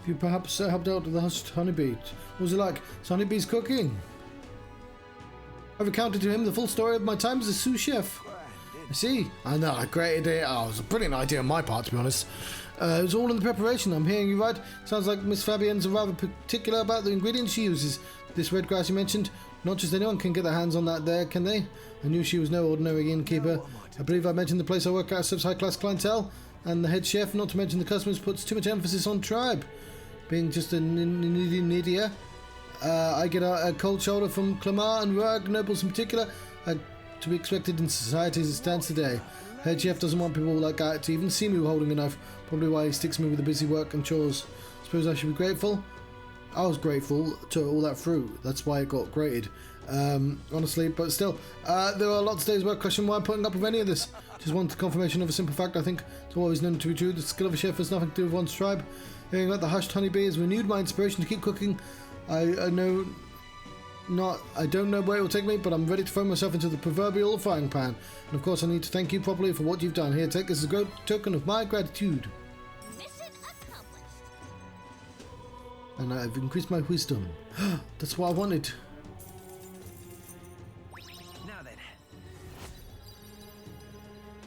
Have you perhaps helped out with the hushed honeybee? What was it like? Is honeybee's cooking? I've recounted to him the full story of my time as a sous chef. I see. I know, I created it. Oh, it was a brilliant idea on my part, to be honest. It was all in the preparation. I'm hearing you right. Sounds like Miss Fabienne's rather particular about the ingredients she uses. This red grass you mentioned, not just anyone can get their hands on that there, can they? I knew she was no ordinary innkeeper. I believe I mentioned the place I work at serves high-class clientele, and the head chef, not to mention the customers, puts too much emphasis on tribe. Being just a Nidia, I get a cold shoulder from Clamar and Rug, nobles in particular, to be expected in society as it stands today. Head chef doesn't want people like that to even see me holding a knife, probably why he sticks me with the busy work and chores. Suppose I should be grateful? I was grateful to all that fruit, that's why it got grated. Honestly, but still, there are lots of days where I question why I'm putting up with any of this. Just want confirmation of a simple fact I think it's always known to be true. The skill of a chef has nothing to do with one's tribe. Hearing about the hushed honeybee has renewed my inspiration to keep cooking. I don't know where it will take me, but I'm ready to throw myself into the proverbial frying pan. And of course I need to thank you properly for what you've done. Here, take this as a great token of my gratitude. Mission accomplished. And I've increased my wisdom. That's what I wanted. Now then.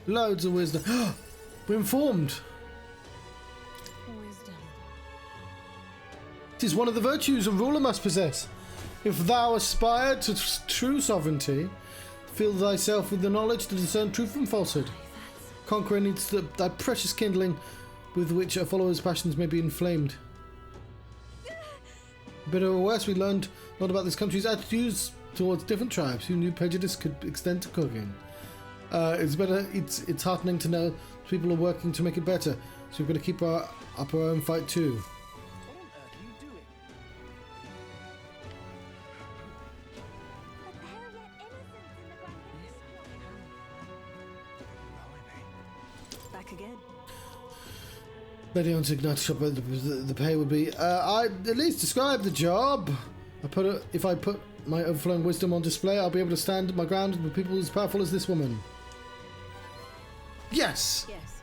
Loads of wisdom. We're informed. Wisdom. It is one of the virtues a ruler must possess. If thou aspire to true sovereignty, fill thyself with the knowledge to discern truth from falsehood. Conqueror needs thy precious kindling with which a follower's passions may be inflamed. Better or worse, we learned a lot about this country's attitudes towards different tribes. Who knew prejudice could extend to cooking? It's heartening to know people are working to make it better. So we've got to keep up our own fight too. Back again. Lady on Ignite shop, the pay would be. I at least describe the job. If I put my overflowing wisdom on display, I'll be able to stand my ground with people as powerful as this woman. Yes. Yes.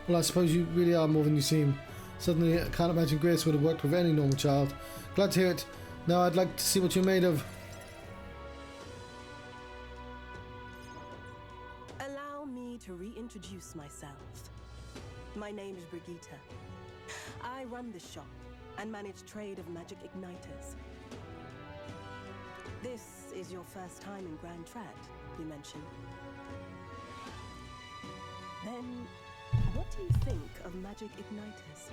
Well, I suppose you really are more than you seem. Suddenly, I can't imagine Grace would have worked with any normal child. Glad to hear it. Now, I'd like to see what you're made of. Allow me to reintroduce myself. My name is Brigitte. I run this shop and manage trade of magic igniters. This is your first time in Grand Tract, you mentioned. Then, what do you think of magic igniters?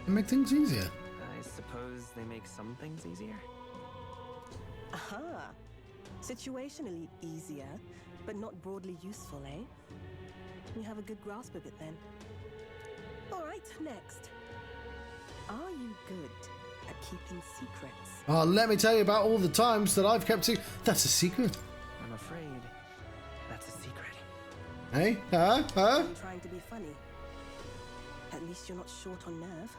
Make things easier. I suppose they make some things easier. Aha! Situationally easier, but not broadly useful, eh? You have a good grasp of it then. Alright, next. Are you good at keeping secrets? Oh, let me tell you about all the times that I've kept secret. That's a secret. I'm afraid that's a secret. Hey? Huh? I'm trying to be funny. At least you're not short on nerve.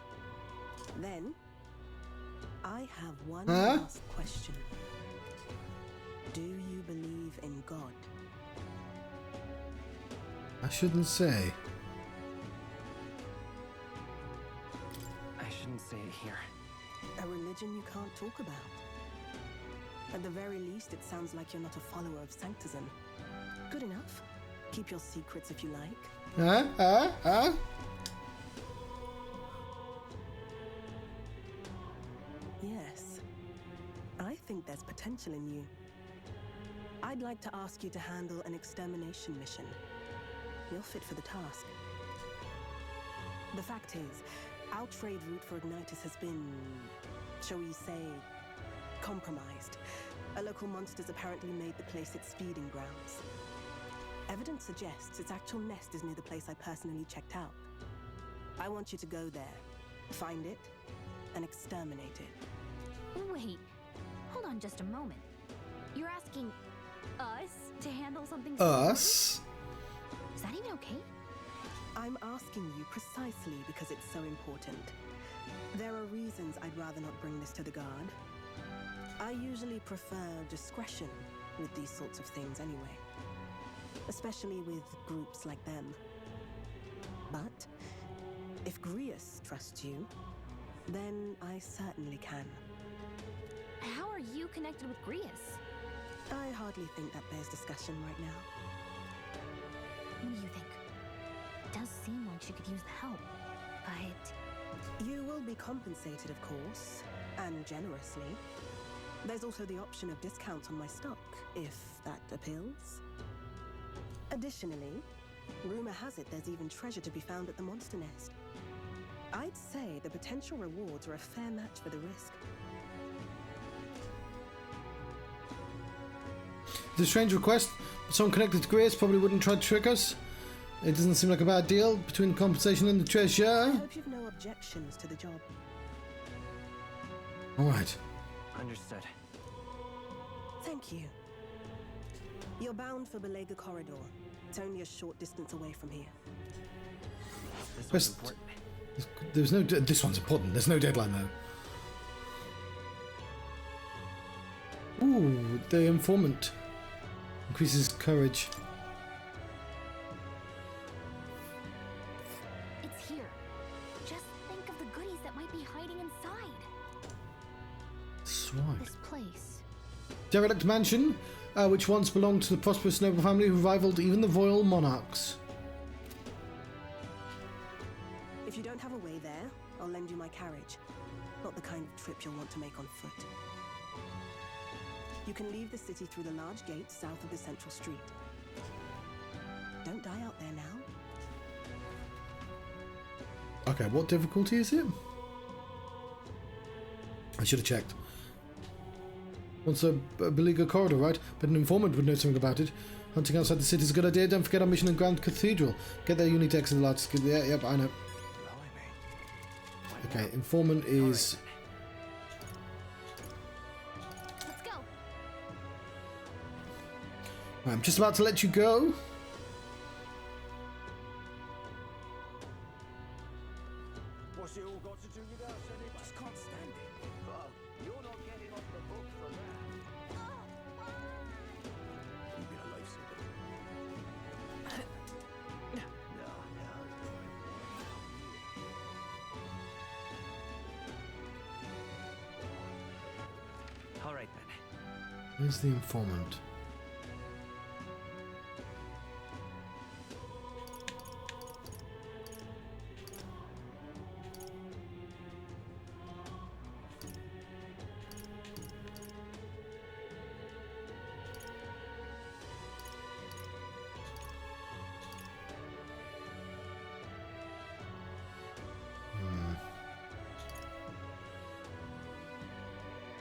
Then, I have one last question. Do you believe in God? I shouldn't say. I shouldn't say it here. A religion you can't talk about. At the very least, it sounds like you're not a follower of Sanctism. Good enough. Keep your secrets if you like. Yes. I think there's potential in you. I'd like to ask you to handle an extermination mission. You're fit for the task. The fact is, our trade route for Ignitus has been, shall we say, compromised. A local monster's apparently made the place its feeding grounds. Evidence suggests its actual nest is near the place I personally checked out. I want you to go there, find it, and exterminate it. Wait, hold on just a moment. You're asking us to handle something so Us? important? Is that even okay? I'm asking you precisely because it's so important. There are reasons I'd rather not bring this to the guard. I usually prefer discretion with these sorts of things anyway. Especially with groups like them. But if Grius trusts you, then I certainly can. How are you connected with Grius? I hardly think that bears discussion right now. What do you think? It does seem like she could use the help, but... You will be compensated, of course, and generously. There's also the option of discounts on my stock, if that appeals. Additionally, rumor has it there's even treasure to be found at the monster nest. I'd say the potential rewards are a fair match for the risk. It's a strange request, but someone connected to Grace probably wouldn't try to trick us. It doesn't seem like a bad deal between the compensation and the treasure. I hope you've no objections to the job. Alright. Understood. Thank you. You're bound for Belega Corridor. It's only a short distance away from here. This one's important. There's no... This one's important. There's no deadline, though. Ooh, the informant. Increases courage. It's here. Just think of the goodies that might be hiding inside. Swine. This place. Derelict mansion, which once belonged to the prosperous noble family who rivaled even the royal monarchs. If you don't have a way there, I'll lend you my carriage. Not the kind of trip you'll want to make on foot. You can leave the city through the large gate south of the central street. Don't die out there now. Okay, what difficulty is it? I should have checked. Wants a Belega corridor, right? But an informant would know something about it. Hunting outside the city is a good idea. Don't forget our mission in Grand Cathedral. Get there, you need to exit the large... Yeah, yep, I know. Okay, informant is... Let's go. I'm just about to let you go. What's it all got to do with us anyway? Just can't stand it. Well, you're not getting off the book for that. You've been a lifesaver. All right then. Where's the informant?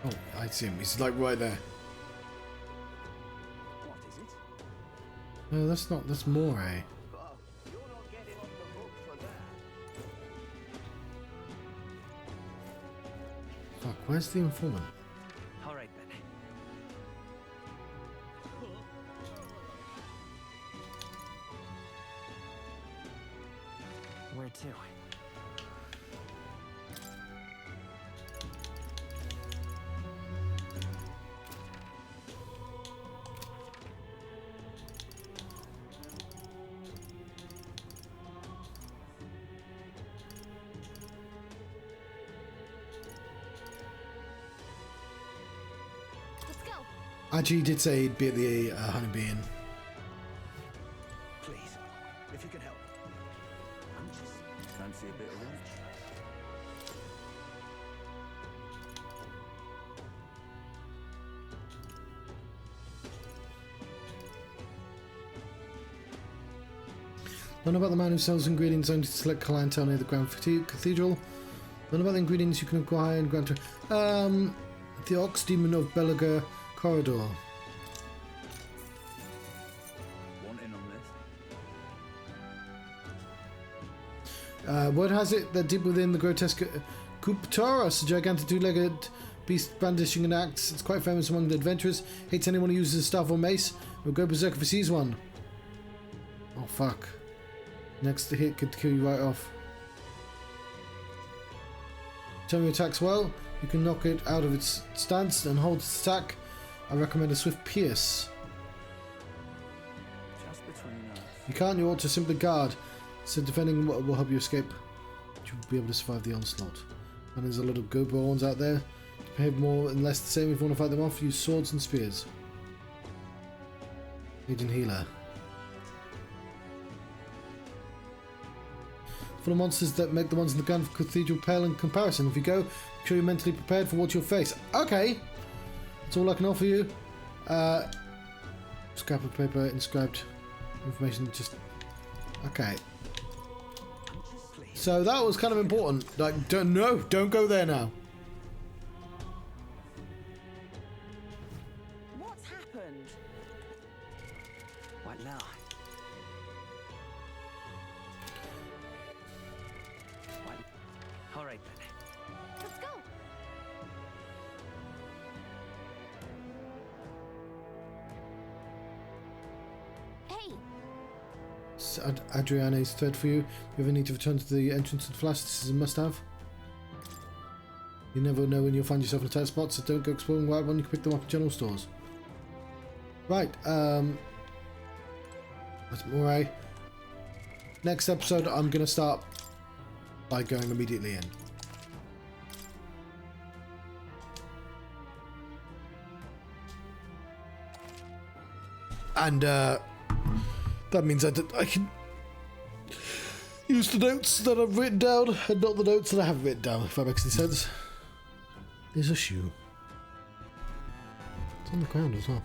Oh, I see him. He's like right there. No, that's not. That's Moray. Oh, you're not getting off the hook for that. Fuck, where's the informant? All right then. Where to? Let's go. Actually, he did say he'd be at the Honeybee Inn. Please, if you can help. I'm just fancy a bit of lunch. Learn about the man who sells ingredients only to select clientele near the Grand Cathedral. Learn about the ingredients you can acquire in Grand... the Ox Demon of Belaga Corridor. Want in on this? Word has it that deep within the grotesque Kuptaurus, a gigantic two-legged beast brandishing an axe. It's quite famous among the adventurers. Hates anyone who uses a staff or mace. Will go berserk if he sees one. Oh fuck. Next hit could kill you right off. Time your attacks well. You can knock it out of its stance and hold its attack. I recommend a swift pierce. Just between us. You can't, you ought to simply guard. So defending will help you escape. You'll be able to survive the onslaught. And there's a lot of goblins out there. To behave more and less the same if you want to fight them off, use swords and spears. Agent Healer. For the monsters that make the ones in the Grand Cathedral pale in comparison. If you go, make sure you're mentally prepared for what you'll face. Okay! That's all I can offer you. Scrap of paper, inscribed information, just... Okay. So that was kind of important. Like, don't go there now. What's happened? What now? What? All right then. Let's go. Hey. Adriana's thread for you. If you ever need to return to the entrance and flash, this is a must-have. You never know when you'll find yourself in a tight spot, so don't go exploring wild when you can pick them up at general stores. Right, that's Moray. Next episode, I'm going to start by going immediately in. And, that means I can use the notes that I've written down and not the notes that I haven't written down, if that makes any sense. There's a shoe. It's on the ground as well.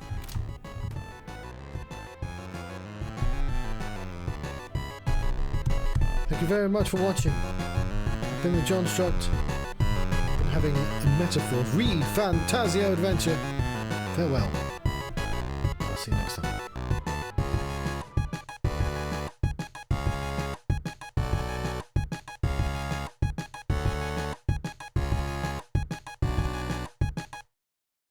Thank you very much for watching. I've been the Johnstruct, and having a metaphor ReFantazio adventure. Farewell. I'll see you next time.